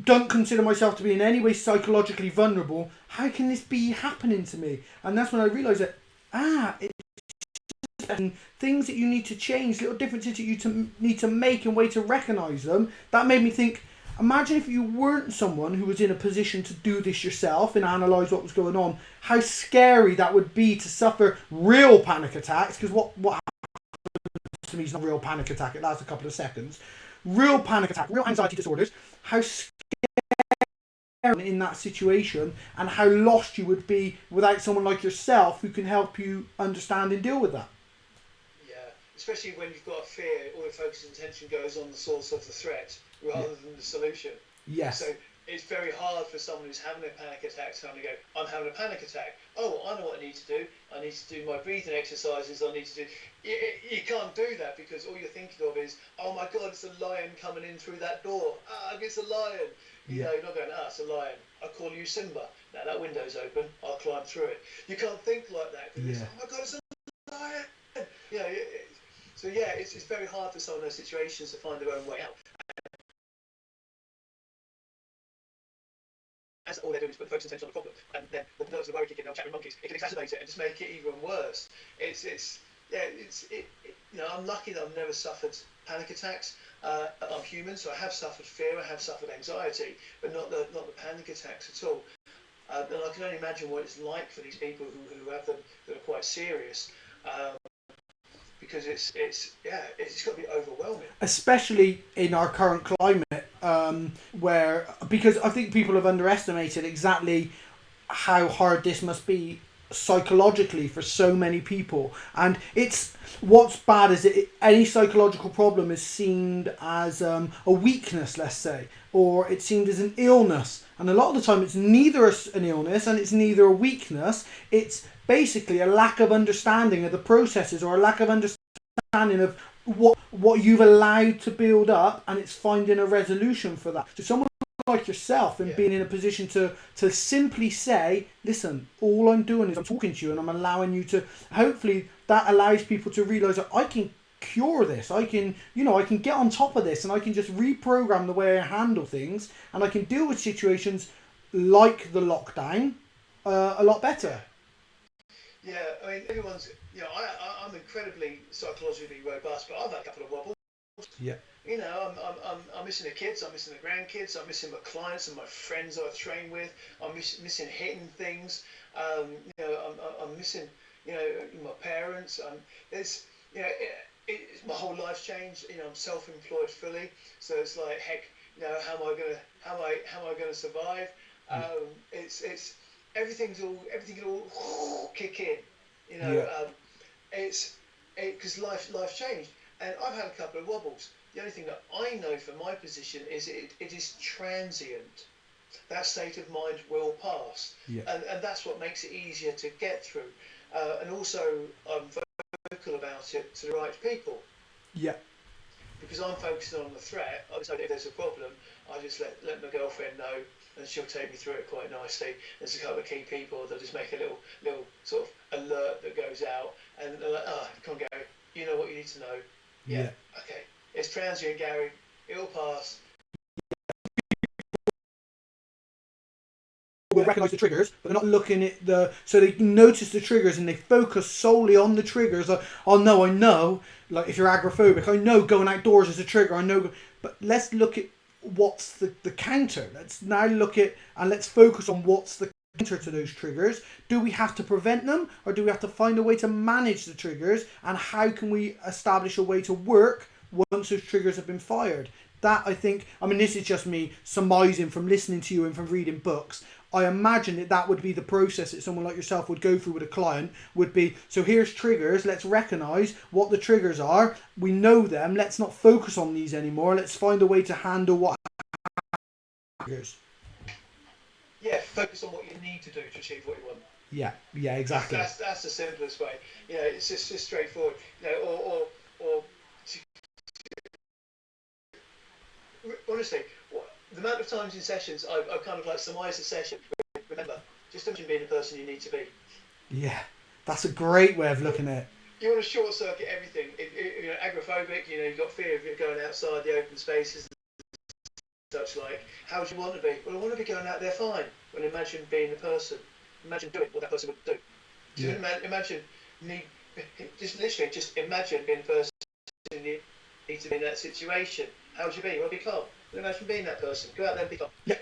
don't consider myself to be in any way psychologically vulnerable, how can this be happening to me? And that's when I realised that, it's things that you need to change, little differences that you need to make and way to recognise them. That made me think, imagine if you weren't someone who was in a position to do this yourself and analyse what was going on, how scary that would be to suffer real panic attacks, because what happens to me is not a real panic attack, it lasts a couple of seconds. Real panic attack, real anxiety disorders, how scary in that situation, and how lost you would be without someone like yourself who can help you understand and deal with that. Yeah, especially when you've got a fear, all your focus and attention goes on the source of the threat rather than the solution. Yes. So it's very hard for someone who's having a panic attack to kind of go, I'm having a panic attack. Oh, I know what I need to do. I need to do my breathing exercises. I need to do... You can't do that because all you're thinking of is, oh my God, it's a lion coming in through that door. It's a lion. You know, you're not going, it's a lion. I'll call you Simba. Now that window's open. I'll climb through it. You can't think like that. It's, oh my God, it's a lion. So it's very hard for some of those situations to find their own way out. As all they're doing is put the focus and attention on the problem, and then the nerves of the worry kick in, they'll chat with monkeys. It can exacerbate it and just make it even worse. I'm lucky that I've never suffered panic attacks. I'm human, so I have suffered fear, I have suffered anxiety, but not the panic attacks at all. And I can only imagine what it's like for these people who have them that are quite serious. because it's got to be overwhelming. Especially in our current climate, because I think people have underestimated exactly how hard this must be psychologically for so many people. And it's what's bad is any psychological problem is seen as a weakness, let's say, or it's seen as an illness. And a lot of the time it's neither an illness and it's neither a weakness. It's basically a lack of understanding of the processes, or a lack of understanding of what you've allowed to build up, and it's finding a resolution for that. So someone like yourself and being in a position to simply say, listen, all I'm doing is I'm talking to you and I'm allowing you to, hopefully that allows people to realise that I can cure this, I can get on top of this, and I can just reprogram the way I handle things, and I can deal with situations like the lockdown a lot better. Yeah, I mean, everyone's, I'm incredibly psychologically robust, but I've had a couple of wobbles. Yeah. I'm missing the kids, I'm missing the grandkids, I'm missing my clients and my friends I train with, I'm missing hitting things, I'm missing, my parents, there's, my whole life's changed, I'm self-employed fully, so it's like, heck, how am I gonna survive? It's everything can all kick in, because life's changed, and I've had a couple of wobbles. The only thing that I know for my position is it is transient. That state of mind will pass, and that's what makes it easier to get through. And also, I'm vocal about it to the right people. Yeah. Because I'm focusing on the threat. I decide if there's a problem, I just let my girlfriend know, and she'll take me through it quite nicely. There's a couple of key people that just make a little sort of alert that goes out, and they're like, come on, Gary, you know what you need to know. Yeah. Okay. It's transient, Gary. It'll pass. Will recognise the triggers, but they're not looking at so they notice the triggers and they focus solely on the triggers. Like, oh no, I know, like if you're agoraphobic, I know going outdoors is a trigger, I know, but let's look at what's the counter. Let's now look at, and let's focus on what's the counter to those triggers. Do we have to prevent them, or do we have to find a way to manage the triggers, and how can we establish a way to work once those triggers have been fired? That, I think, this is just me surmising from listening to you and from reading books. I imagine that would be the process that someone like yourself would go through with a client, would be, so here's triggers, let's recognise what the triggers are, we know them, let's not focus on these anymore, let's find a way to handle what triggers. Yeah, focus on what you need to do to achieve what you want. Yeah, exactly. That's the simplest way. It's just straightforward. Or honestly, the amount of times in sessions I've kind of like surmised the session. Remember, just imagine being the person you need to be. Yeah, that's a great way of looking at it. You want to short circuit everything. If you're agoraphobic, you've got fear of going outside the open spaces and such like. How do you want to be? Well, I want to be going out there fine. Well, imagine being the person. Imagine doing what that person would do. Just imagine imagine being the person you need to be in that situation. How would you be? Well, be calm. Well, imagine being that person. Go out there and be calm. Yeah.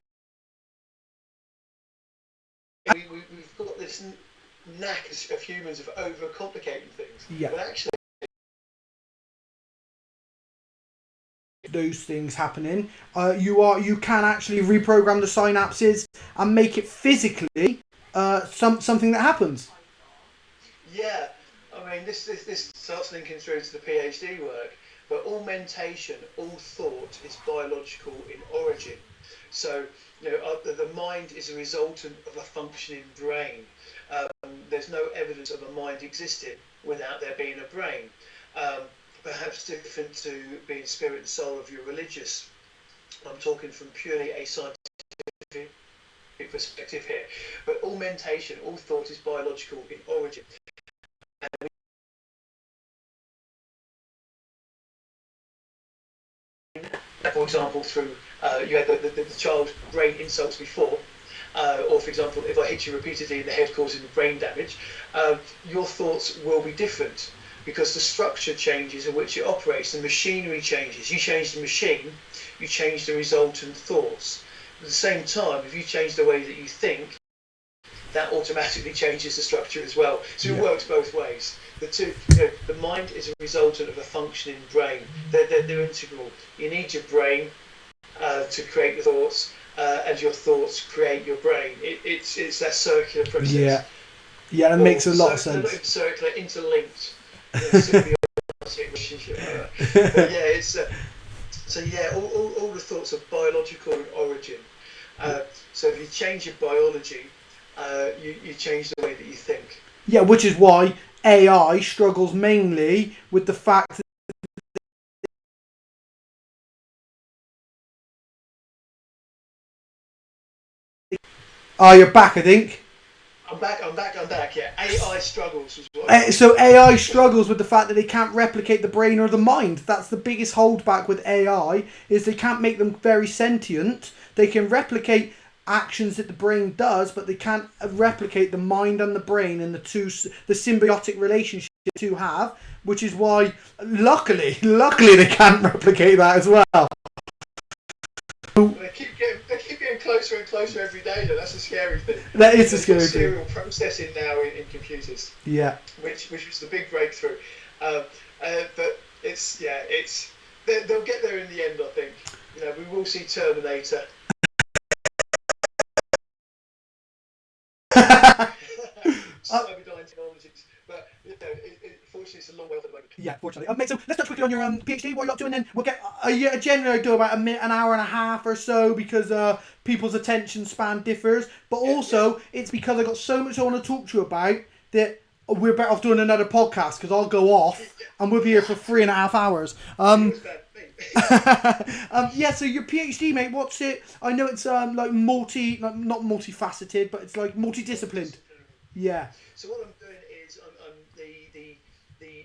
We've got this knack of humans of overcomplicating things. Yeah. But actually, those things happening, you can actually reprogram the synapses and make it physically something that happens. Yeah, this starts linking through to the PhD work, but all mentation, all thought is biological in origin. So, the mind is a resultant of a functioning brain. There's no evidence of a mind existing without there being a brain. Perhaps different to being spirit and soul of your religious. I'm talking from purely a scientific perspective here. But all mentation, all thought is biological in origin. And for example, through you had the child's brain insults before, or for example, if I hit you repeatedly in the head causing brain damage, your thoughts will be different because the structure changes in which it operates, the machinery changes. You change the machine, you change the resultant thoughts. At the same time, if you change the way that you think, that automatically changes the structure as well. So it works both ways. The two, the mind is a resultant of a functioning brain. They're integral. You need your brain to create your thoughts, and your thoughts create your brain. It's that circular process. Yeah, that makes a lot of sense. Not circular, interlinked, symbiotic relationship. But yeah, it's so yeah. All the thoughts are biological in origin. So if you change your biology, you change the way that you think. Yeah, which is why AI struggles mainly with the fact that... Oh, you're back, I think. I'm back. Yeah, AI struggles as well. So AI struggles with the fact that they can't replicate the brain or the mind. That's the biggest holdback with AI, is they can't make them very sentient. They can replicate actions that the brain does, but they can't replicate the mind and the brain and the symbiotic relationship the two have, which is why luckily they can't replicate that as well. They keep getting closer and closer every day, though. That's a scary thing. That is a scary thing. Serial processing now in computers. Yeah. Which was the big breakthrough. But they'll get there in the end, I think. We will see Terminator. Cyberdyne technologies, but fortunately it's a long way off at the moment. Yeah, fortunately. Mate, so let's touch quickly on your PhD. What you're up to, and then we'll get generally I do about an hour and a half or so, because people's attention span differs. But also it's because I got so much I want to talk to you about that we're better off doing another podcast, because I'll go off and we'll be here for 3.5 hours. Yeah, so your PhD, mate, what's it? I know it's not multifaceted, but it's like multidisciplined. Yeah. So what I'm doing is I'm the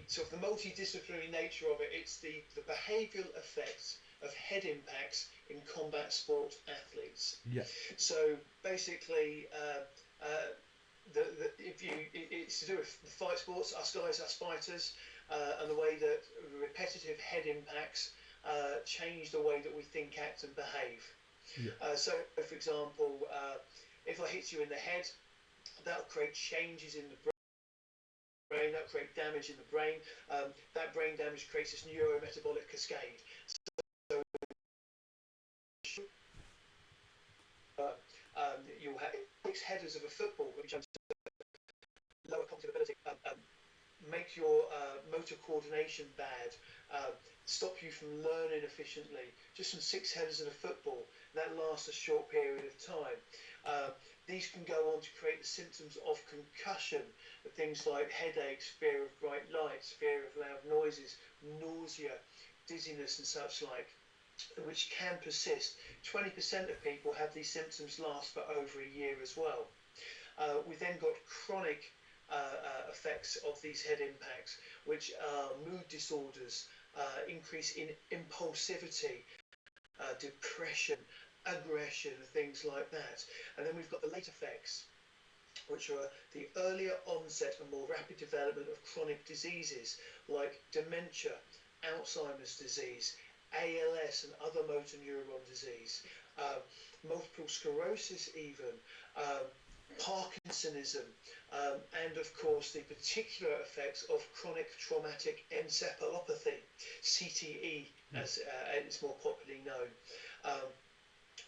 sort of the multidisciplinary nature of it. It's the behavioural effects of head impacts in combat sport athletes. Yeah. So basically, it's to do with the fight sports. Us fighters, and the way that repetitive head impacts change the way that we think, act, and behave. Yeah. So, for example, if I hit you in the head, that'll create changes in the brain, that'll create damage in the brain. That brain damage creates this neurometabolic cascade. So you'll have 6 headers of a football, which lower cognitive ability, make your motor coordination bad, stop you from learning efficiently. Just from 6 headers of a football, that lasts a short period of time. These can go on to create the symptoms of concussion, things like headaches, fear of bright lights, fear of loud noises, nausea, dizziness and such like, which can persist. 20% of people have these symptoms last for over a year as well. We then got chronic effects of these head impacts, which are mood disorders, increase in impulsivity, depression, aggression, things like that. And then we've got the late effects, which are the earlier onset and more rapid development of chronic diseases like dementia, Alzheimer's disease, ALS and other motor neuron disease, multiple sclerosis even, Parkinsonism, and of course the particular effects of chronic traumatic encephalopathy, CTE as it's more popularly known.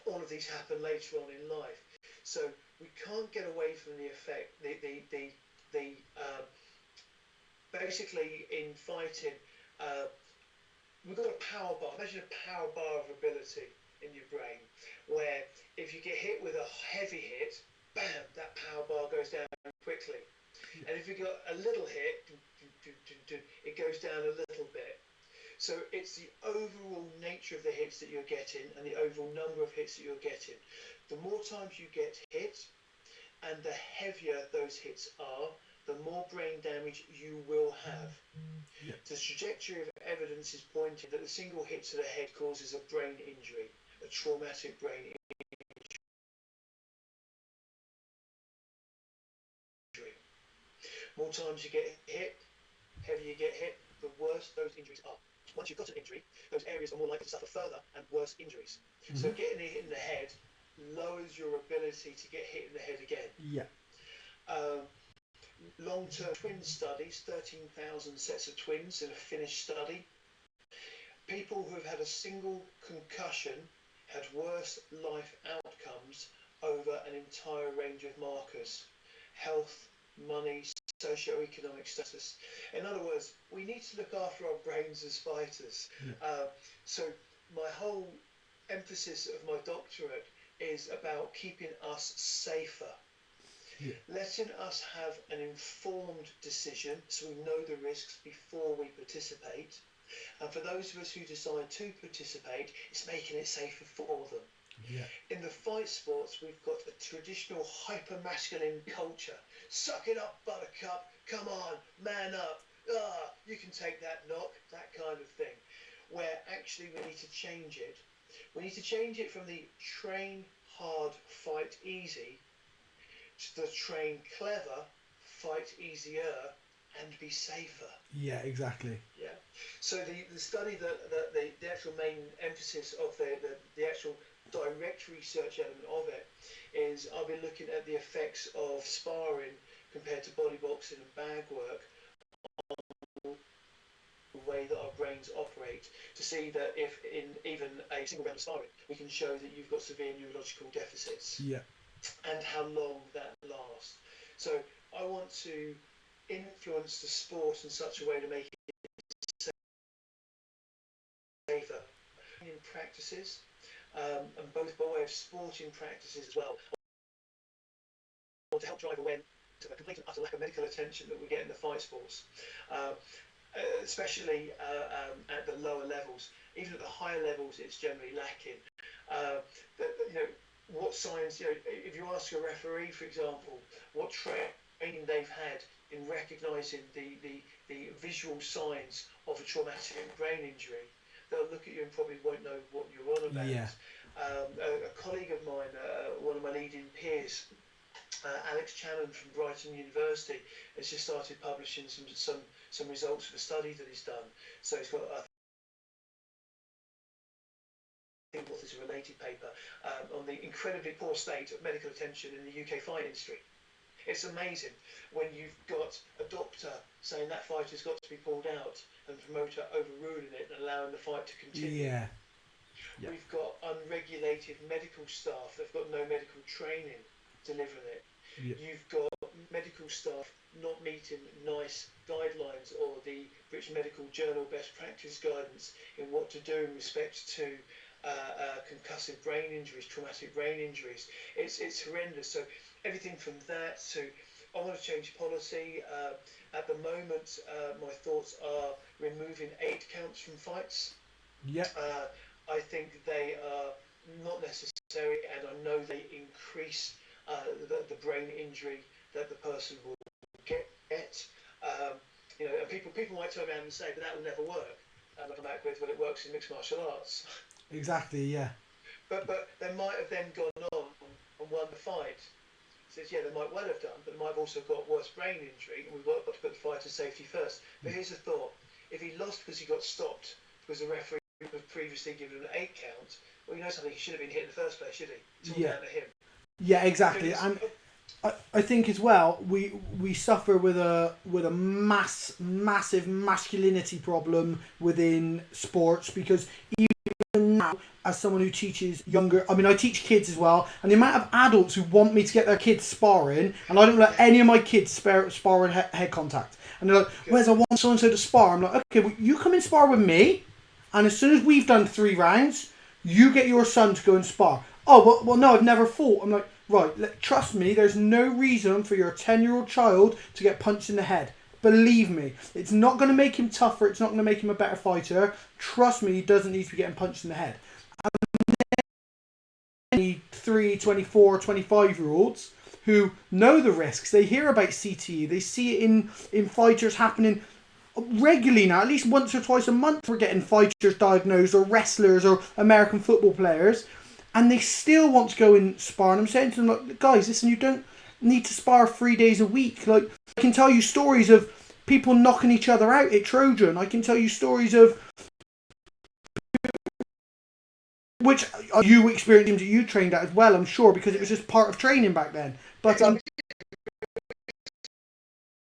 All of these happen later on in life, so we can't get away from the effect. Basically in fighting, we've got a power bar. Imagine a power bar of ability in your brain, where if you get hit with a heavy hit, bam, that power bar goes down quickly. And if you got a little hit, it goes down a little bit. So it's the overall nature of the hits that you're getting and the overall number of hits that you're getting. The more times you get hit and the heavier those hits are, the more brain damage you will have. Yeah. The trajectory of evidence is pointing that a single hit to the head causes a brain injury, a traumatic brain injury. More times you get hit, heavier you get hit, the worse those injuries are. Once you've got an injury, those areas are more likely to suffer further and worse injuries. Mm-hmm. So getting hit in the head lowers your ability to get hit in the head again. Yeah. Um, long-term twin studies, 13,000 sets of twins in a Finnish study. People who have had a single concussion had worse life outcomes over an entire range of markers: health, money, socio-economic status. In other words, we need to look after our brains as fighters. So my whole emphasis of my doctorate is about keeping us safer. Yeah. Letting us have an informed decision so we know the risks before we participate. And for those of us who decide to participate, it's making it safer for them. Yeah. In the fight sports, we've got a traditional hyper-masculine culture. Suck it up, buttercup. Come on, man up. You can take that knock, that kind of thing. Where actually we need to change it. We need to change it from the train hard, fight easy to the train clever, fight easier, and be safer. Yeah, exactly. Yeah. So the study the actual main emphasis of the actual direct research element of it is I'll be looking at the effects of sparring compared to body boxing and bag work on the way that our brains operate, to see that if in even a single round of sparring we can show that you've got severe neurological deficits. Yeah. And how long that lasts. So I want to influence the sport in such a way to make it safer. In practices, and both by way of sporting practices as well, to help drive awareness to the complete and utter lack of medical attention that we get in the fight sports, especially at the lower levels. Even at the higher levels, it's generally lacking. What signs, if you ask a referee, for example, what training they've had in recognising the visual signs of a traumatic brain injury, they'll look at you and probably won't know what you're on about. Yeah. A colleague of mine, one of my leading peers, Alex Channon from Brighton University, has just started publishing some results of a study that he's done. So he's got, I think what is a related paper on the incredibly poor state of medical attention in the UK fight industry. It's amazing when you've got a doctor saying that fighter's got to be pulled out and the promoter overruling it and allowing the fight to continue. Yeah. Yeah. We've got unregulated medical staff that've got no medical training delivering it. Yeah. You've got medical staff not meeting NICE guidelines or the British Medical Journal best practice guidance in what to do in respect to concussive brain injuries, traumatic brain injuries. It's horrendous. So everything from that to I want to change policy. At the moment, my thoughts are removing 8 counts from fights. Yeah. I think they are not necessary, and I know they increase the brain injury that the person will get. And people might turn around and say, but that will never work. And I come back with, well, it works in mixed martial arts. Exactly, yeah. But they might have then gone on and won the fight. Says, yeah, they might well have done, but they might have also got worse brain injury, and we've got to put the fighter's safety first. But here's the thought: if he lost because he got stopped because the referee was previously given an 8 count, well, you know something, he should have been hit in the first place, should he? It's all down to him. Yeah, exactly. And I think as well, we suffer with a massive masculinity problem within sports, because even now, as someone who teaches younger, I mean, I teach kids as well, and the amount of adults who want me to get their kids sparring, and I don't let any of my kids spar in head contact. And they're like, where's I want so and so to spar? I'm like, okay, well, you come and spar with me, and as soon as we've done 3 rounds, you get your son to go and spar. Oh, well, no, I've never fought. I'm like, right, trust me, there's no reason for your 10-year-old child to get punched in the head. Believe me, it's not going to make him tougher, it's not going to make him a better fighter. Trust me, he doesn't need to be getting punched in the head. And 3, 24, 25-year-olds who know the risks, they hear about CTE, they see it in fighters happening regularly now, at least once or twice a month we're getting fighters diagnosed, or wrestlers, or American football players, and they still want to go and spar. And I'm saying to them, like, guys, listen, you don't need to spar 3 days a week. Like, I can tell you stories of people knocking each other out at Trojan. I can tell you stories of which you experienced, that you trained at as well, I'm sure, because it was just part of training back then. But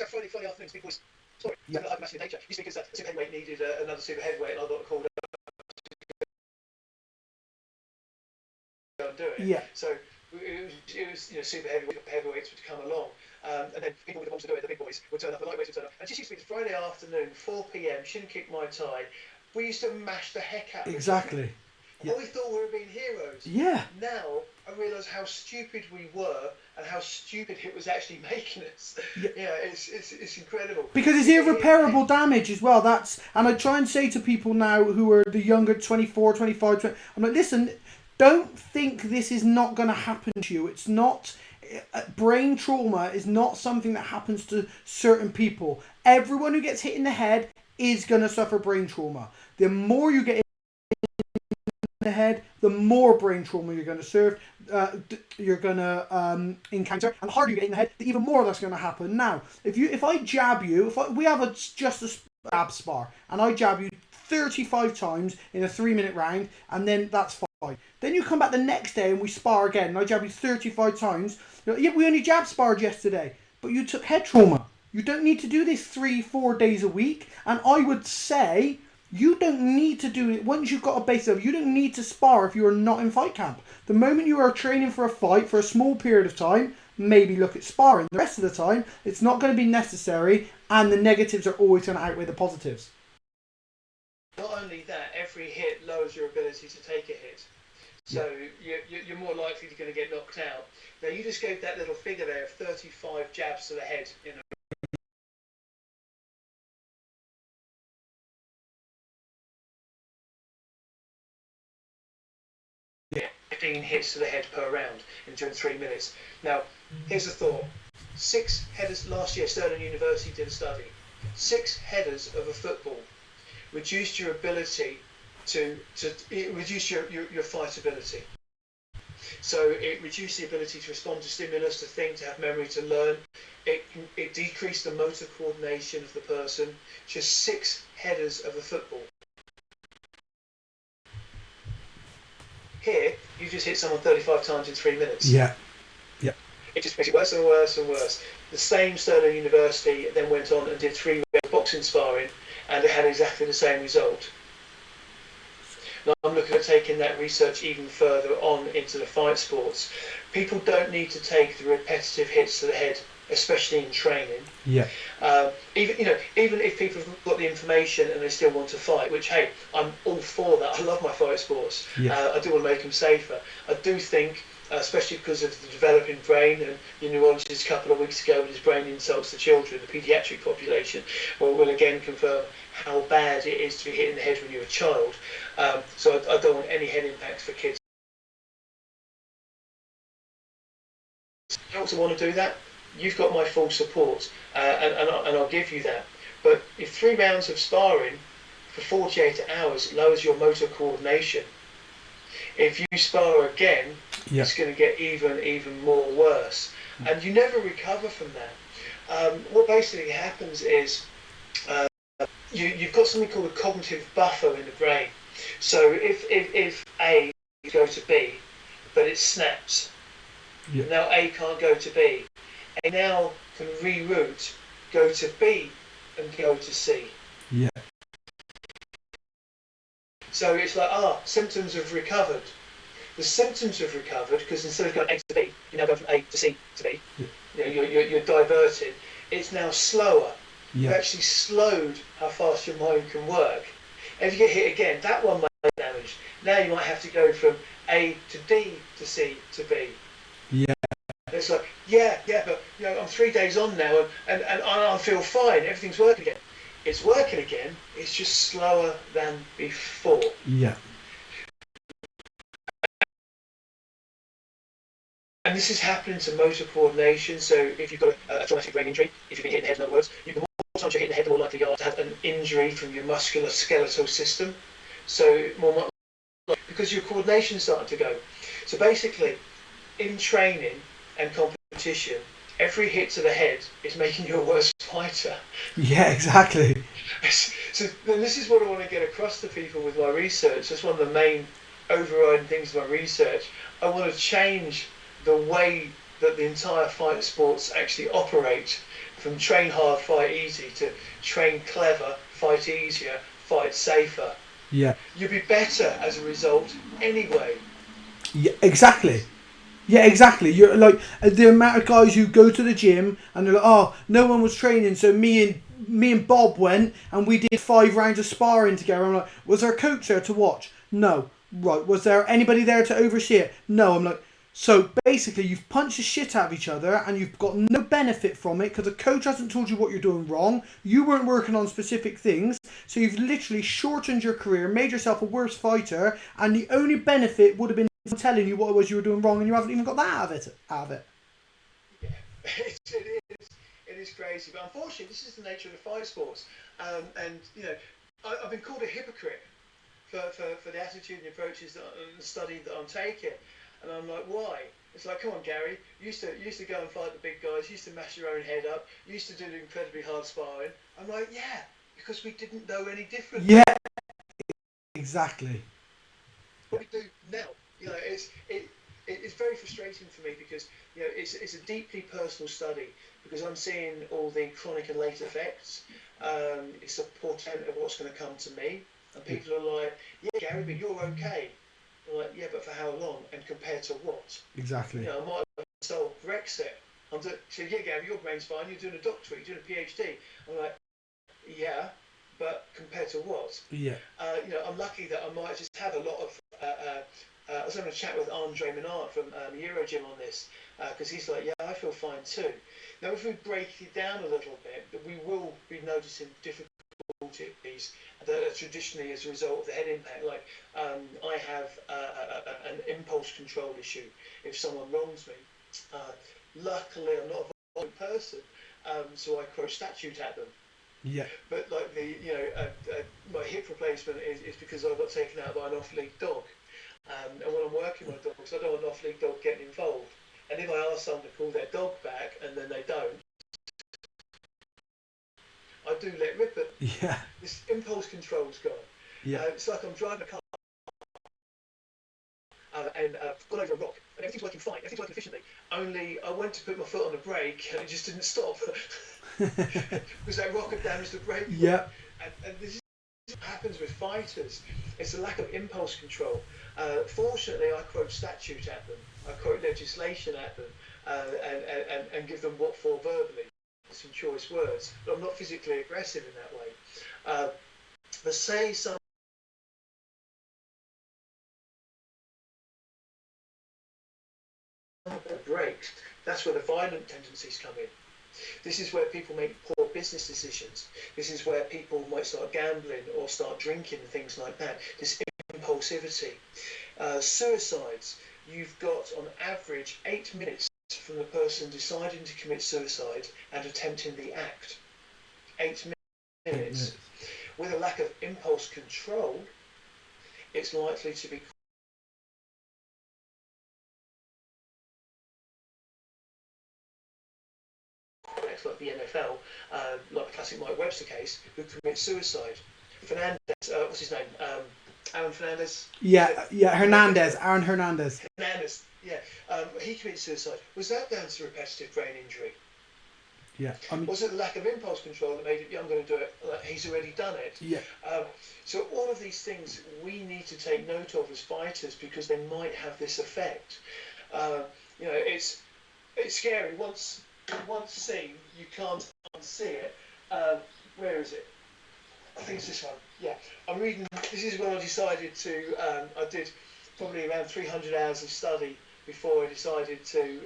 Friday afternoons, big boys. Sorry, Yeah. like massive nature. Just because a super heavyweight needed another super heavyweight, and I got called up and do it. Yeah. So it was super heavyweights would come along, and then people would want to do it. The big boys would turn up, the lightweights would turn up. And it just used to be the Friday afternoon, 4 p.m. Shin kick Muay Thai. We used to mash the heck out of Exactly. Yeah. We thought we were being heroes. Yeah. Now I realise how stupid we were and how stupid it was actually making us. Yeah, it's incredible. Because it's irreparable damage as well. And I try and say to people now who are the younger, 24, 25, 20, I'm like, listen, don't think this is not going to happen to you. It's not... Brain trauma is not something that happens to certain people. Everyone who gets hit in the head is going to suffer brain trauma. The more you get in the head, the more brain trauma you're going to encounter, and the harder you get in the head, the even more that's going to happen. Now, if I jab you, we have just a jab spar, and I jab you 35 times in a 3-minute round, and then that's fine. Then you come back the next day and we spar again, and I jab you 35 times. Yeah, we only jab sparred yesterday, but you took head trauma. You don't need to do this 3-4 days a week, and I would say you don't need to do it once you've got a base of. You don't need to spar if you are not in fight camp. The moment you are training for a fight for a small period of time, maybe look at sparring. The rest of the time, it's not going to be necessary, and the negatives are always going to outweigh the positives. Not only that, every hit lowers your ability to take a hit. So you're more likely to going to get knocked out. Now you just gave that little figure there of 35 jabs to the head in a 15 hits to the head per round in 3 minutes. Now, here's a thought. 6 headers last year, Stirling University did a study. 6 headers of a football reduced your ability it reduced your fight ability. So it reduced the ability to respond to stimulus, to think, to have memory, to learn. It decreased the motor coordination of the person. Just 6 headers of a football. Here, you just hit someone 35 times in 3 minutes. Yeah. Yeah. It just makes it worse and worse and worse. The same Stirling University then went on and did 3 rounds of boxing sparring, and it had exactly the same result. Now, I'm looking at taking that research even further on into the fight sports. People don't need to take the repetitive hits to the head, especially in training. Yeah. Even if people have got the information and they still want to fight, which, hey, I'm all for that. I love my fight sports. Yeah. I do want to make them safer. I do think, especially because of the developing brain, and your neurologist a couple of weeks ago with his brain insults to children, the paediatric population, will again confirm how bad it is to be hit in the head when you're a child. So I don't want any head impacts for kids. I also want to do that. You've got my full support, and I'll give you that. But if 3 rounds of sparring for 48 hours lowers your motor coordination, if you spar again, it's going to get even more worse. And you never recover from that. What basically happens is you've got something called a cognitive buffer in the brain. So if A goes to B, but it snaps, now A can't go to B. A now can reroute, go to B and go to C. Yeah. So it's like, symptoms have recovered. The symptoms have recovered because instead of going A to B, you now go from A to C to B. Yeah. You're diverted. It's now slower. Yeah. You've actually slowed how fast your mind can work. And if you get hit again, that one might be damaged. Now you might have to go from A to D to C to B. Yeah. It's like, but I'm 3 days on now and I feel fine. Everything's working again. It's working again. It's just slower than before. Yeah. And this is happening to motor coordination. So if you've got a traumatic brain injury, if you've been hit in the head, in other words, the more times you're hit in the head, the more likely you are to have an injury from your musculoskeletal system. So more because your coordination's starting to go. So basically, in training and competition, every hit to the head is making you a worse fighter. Yeah, exactly. So this is what I want to get across to people with my research. That's one of the main overriding things of my research. I want to change the way that the entire fight sports actually operate from train hard, fight easy to train clever, fight easier, fight safer. Yeah. You'll be better as a result anyway. Yeah, exactly. Yeah, exactly. You're like the amount of guys who go to the gym and they're like, oh, no one was training, so me and Bob went and we did 5 rounds of sparring together. I'm like, was there a coach there to watch? No. Right. Was there anybody there to oversee it? No. I'm like, so basically you've punched the shit out of each other and you've got no benefit from it because the coach hasn't told you what you're doing wrong. You weren't working on specific things, so you've literally shortened your career, made yourself a worse fighter, and the only benefit would have been telling you what it was you were doing wrong, and you haven't even got that out of it. Yeah, it is crazy, but unfortunately, this is the nature of the fight sports. And I've been called a hypocrite for the attitude and the approaches and the study that I'm taking, and I'm like, why? It's like, come on, Gary. You used to go and fight the big guys. You used to mash your own head up. You used to do the incredibly hard sparring. I'm like, yeah, because we didn't know any different. Yeah, exactly. What we do now, it's very frustrating for me because it's a deeply personal study because I'm seeing all the chronic and late effects. It's a portent of what's going to come to me, and people are like, "Yeah, Gary, but you're okay." I'm like, "Yeah, but for how long? And compared to what?" Exactly. I might have solved Brexit. So yeah, Gary, your brain's fine. You're doing a doctorate. You're doing a PhD. I'm like, yeah, but compared to what? Yeah. I'm lucky that I might just have a lot of. I was having a chat with Andre Menard from Eurogym on this because he's like, yeah, I feel fine too. Now, if we break it down a little bit, we will be noticing difficulties that are traditionally as a result of the head impact. Like I have an impulse control issue. If someone wrongs me, luckily I'm not a violent person, so I quote statute at them. Yeah. But like my hip replacement is because I got taken out by an off-league dog. And when I'm working with dogs, I don't want an off-league dog getting involved. And if I ask someone to call their dog back and then they don't, I do let rip it. Yeah. This impulse control's gone. Yeah. It's like I'm driving a car and gone over a rock and everything's working fine, everything's working efficiently. Only I went to put my foot on the brake and it just didn't stop because that rock had damaged the brake. Yeah. And this is what happens with fighters. It's a lack of impulse control. Fortunately, I quote statute at them. I quote legislation at them and give them what for verbally. Some choice words. But I'm not physically aggressive in that way. But say some breaks, that's where the violent tendencies come in. This is where people make poor business decisions. This is where people might start gambling or start drinking and things like that. This impulsivity. Suicides, you've got on average 8 minutes from the person deciding to commit suicide and attempting the act. 8 minutes. With a lack of impulse control, it's likely to be like the NFL, like the classic Mike Webster case, who commits suicide. Fernandez, what's his name? Aaron Fernandez? Yeah, Hernandez, Aaron Hernandez. Hernandez, yeah. He committed suicide. Was that down to repetitive brain injury? Yeah. Was it the lack of impulse control that made it, yeah, I'm going to do it, like, he's already done it? Yeah. So all of these things we need to take note of as fighters because they might have this effect. It's scary. Once seen, you can't unsee it. Where is it? I think it's this one. Yeah, I'm reading. This is when I decided to. I did probably around 300 hours of study before I decided to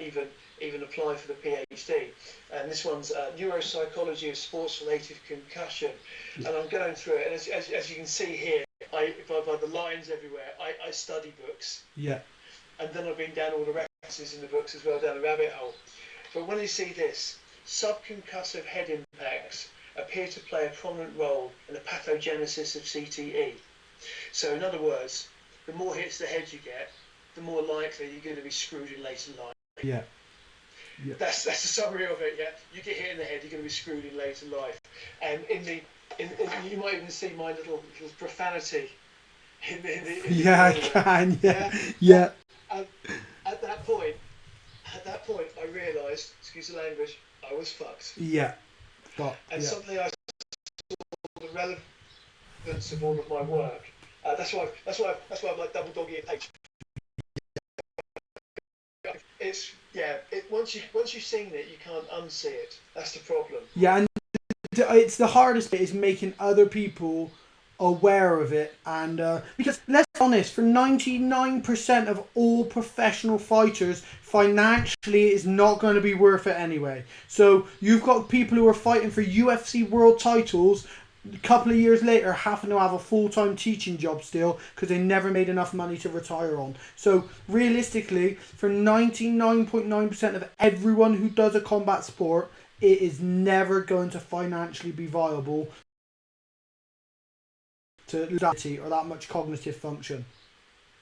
even apply for the PhD. And this one's neuropsychology of sports-related concussion. Yeah. And I'm going through it. And as you can see here, by the lines everywhere, I study books. Yeah. And then I've been down all the references in the books as well, down the rabbit hole. But when you see this, subconcussive head impacts appear to play a prominent role in the pathogenesis of CTE. So in other words, the more hits the head you get, the more likely you're going to be screwed in later life. Yeah. Yeah. That's the summary of it. Yeah, you get hit in the head, you're going to be screwed in later life. And you might even see my little profanity in the yeah, I can. Yeah. At that point, I realised, excuse the language, I I was fucked. Yeah. And suddenly I saw the relevance of all of my work. That's why I'm like double dog ear page. It's once you've seen it, you can't unsee it. That's the problem. Yeah, and it's the hardest bit is making other people aware of it, and because let's be honest, for 99% of all professional fighters, financially it's not going to be worth it anyway. So you've got people who are fighting for UFC world titles a couple of years later having to have a full-time teaching job still because they never made enough money to retire on. So realistically, for 99.9% of everyone who does a combat sport, it is never going to financially be viable to lose that or that much cognitive function.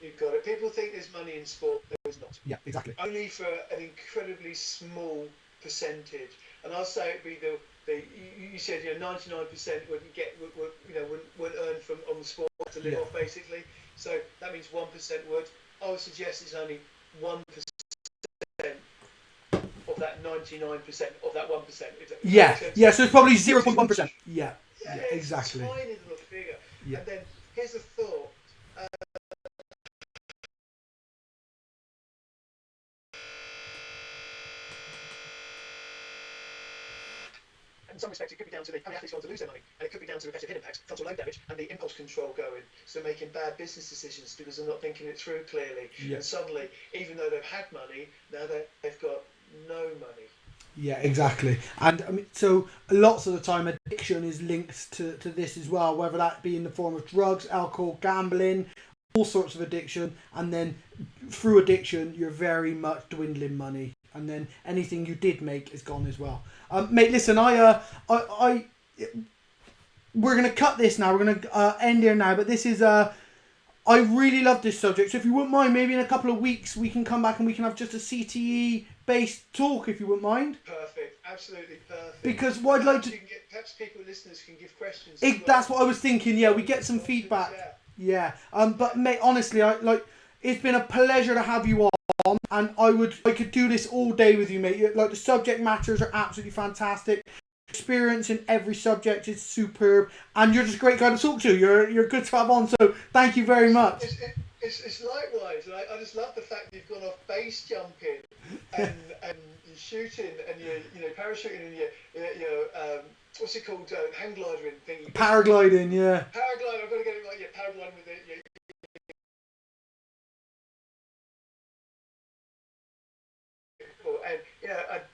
You've got it. People think there's money in sport. There is not. Yeah, exactly. Only for an incredibly small percentage. And I'll say it'd be you said 99% wouldn't earn from on the sport to live off basically. So that means 1% would. I would suggest it's only 1% of that 99% of that 1%. Yeah, so it's probably 0.1%. Yeah, exactly. It's a tiny little figure. Yeah. And then here's a thought. In some respects, it could be down to how the athletes want to lose their money, and it could be down to repetitive hit impacts, frontal lobe damage, and the impulse control going. So making bad business decisions because they're not thinking it through clearly. Yeah. And suddenly, even though they've had money, now they've got no money. Yeah, exactly. And I mean, so lots of the time, addiction is linked to this as well, whether that be in the form of drugs, alcohol, gambling, all sorts of addiction. And then through addiction, you're very much dwindling money. And then anything you did make is gone as well. Mate, listen, we're gonna cut this now. We're gonna end here now. But this is I really love this subject. So if you wouldn't mind, maybe in a couple of weeks we can come back and we can have just a CTE based talk, if you wouldn't mind. Perfect, absolutely perfect. Because what I'd like to perhaps people listeners can give questions. That's what I was thinking. Yeah, we get some feedback. Yeah. But mate, honestly, it's been a pleasure to have you on, and I could do this all day with you, mate. Like, the subject matters are absolutely fantastic. Experience in every subject is superb, and you're just a great guy to talk to. You're good to have on. So thank you very much. It's likewise, and I just love the fact that you've gone off base jumping and you're shooting and you're parachuting and you're what's it called, hang gliding thing. Paragliding, yeah. Paragliding. I've got to get it right. Yeah, paragliding with it.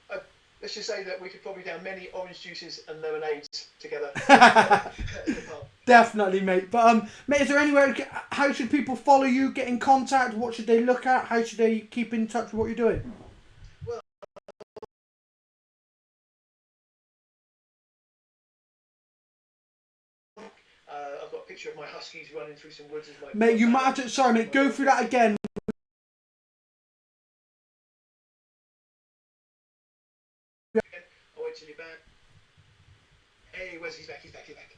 And let's just say that we could probably down many orange juices and lemonades together. Definitely, mate. But mate, is there anywhere? How should people follow you? Get in contact? What should they look at? How should they keep in touch with what you're doing? Well, I've got a picture of my huskies running through some woods. Mate, you might have to. Sorry, mate. Go through that again. I'll wait till you're back. Hey, he's back.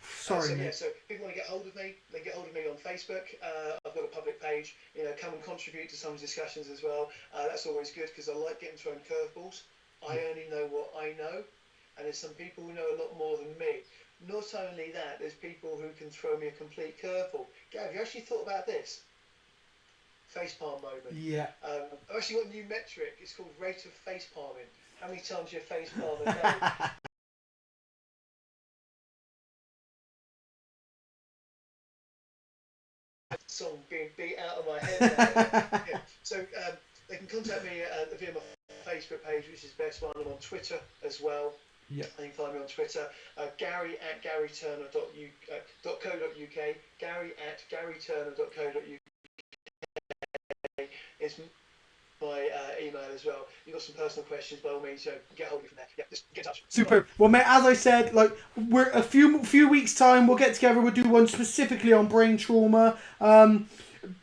Sorry, so people want to get hold of me, they get hold of me on Facebook. I've got a public page. Come and contribute to some discussions as well. That's always good because I like getting thrown curveballs. I only know what I know, and there's some people who know a lot more than me. Not only that, there's people who can throw me a complete curveball. Gav, have you actually thought about this? Facepalm moment. Yeah. I've actually got a new metric. It's called rate of facepalming. How many times you facepalm a day? Song being beat out of my head now. Yeah. So they can contact me via my Facebook page, which is the best one. I'm on Twitter as well. Yeah. You can find me on Twitter. Gary at garyturner.co.uk. Gary at garyturner.co.uk is my email as well. You've got some personal questions, by all means, get hold of me from there. Yeah, just get in touch. Superb. Well, mate, as I said, we're a few weeks' time, we'll get together, we'll do one specifically on brain trauma.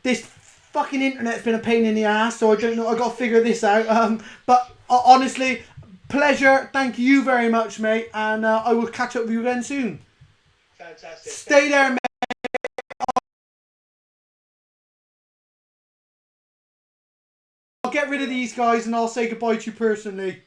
This fucking internet's been a pain in the ass, so I don't know, I got to figure this out. But honestly, pleasure. Thank you very much, mate, and I will catch up with you again soon. Fantastic. Stay there, mate. I'll get rid of these guys and I'll say goodbye to you personally.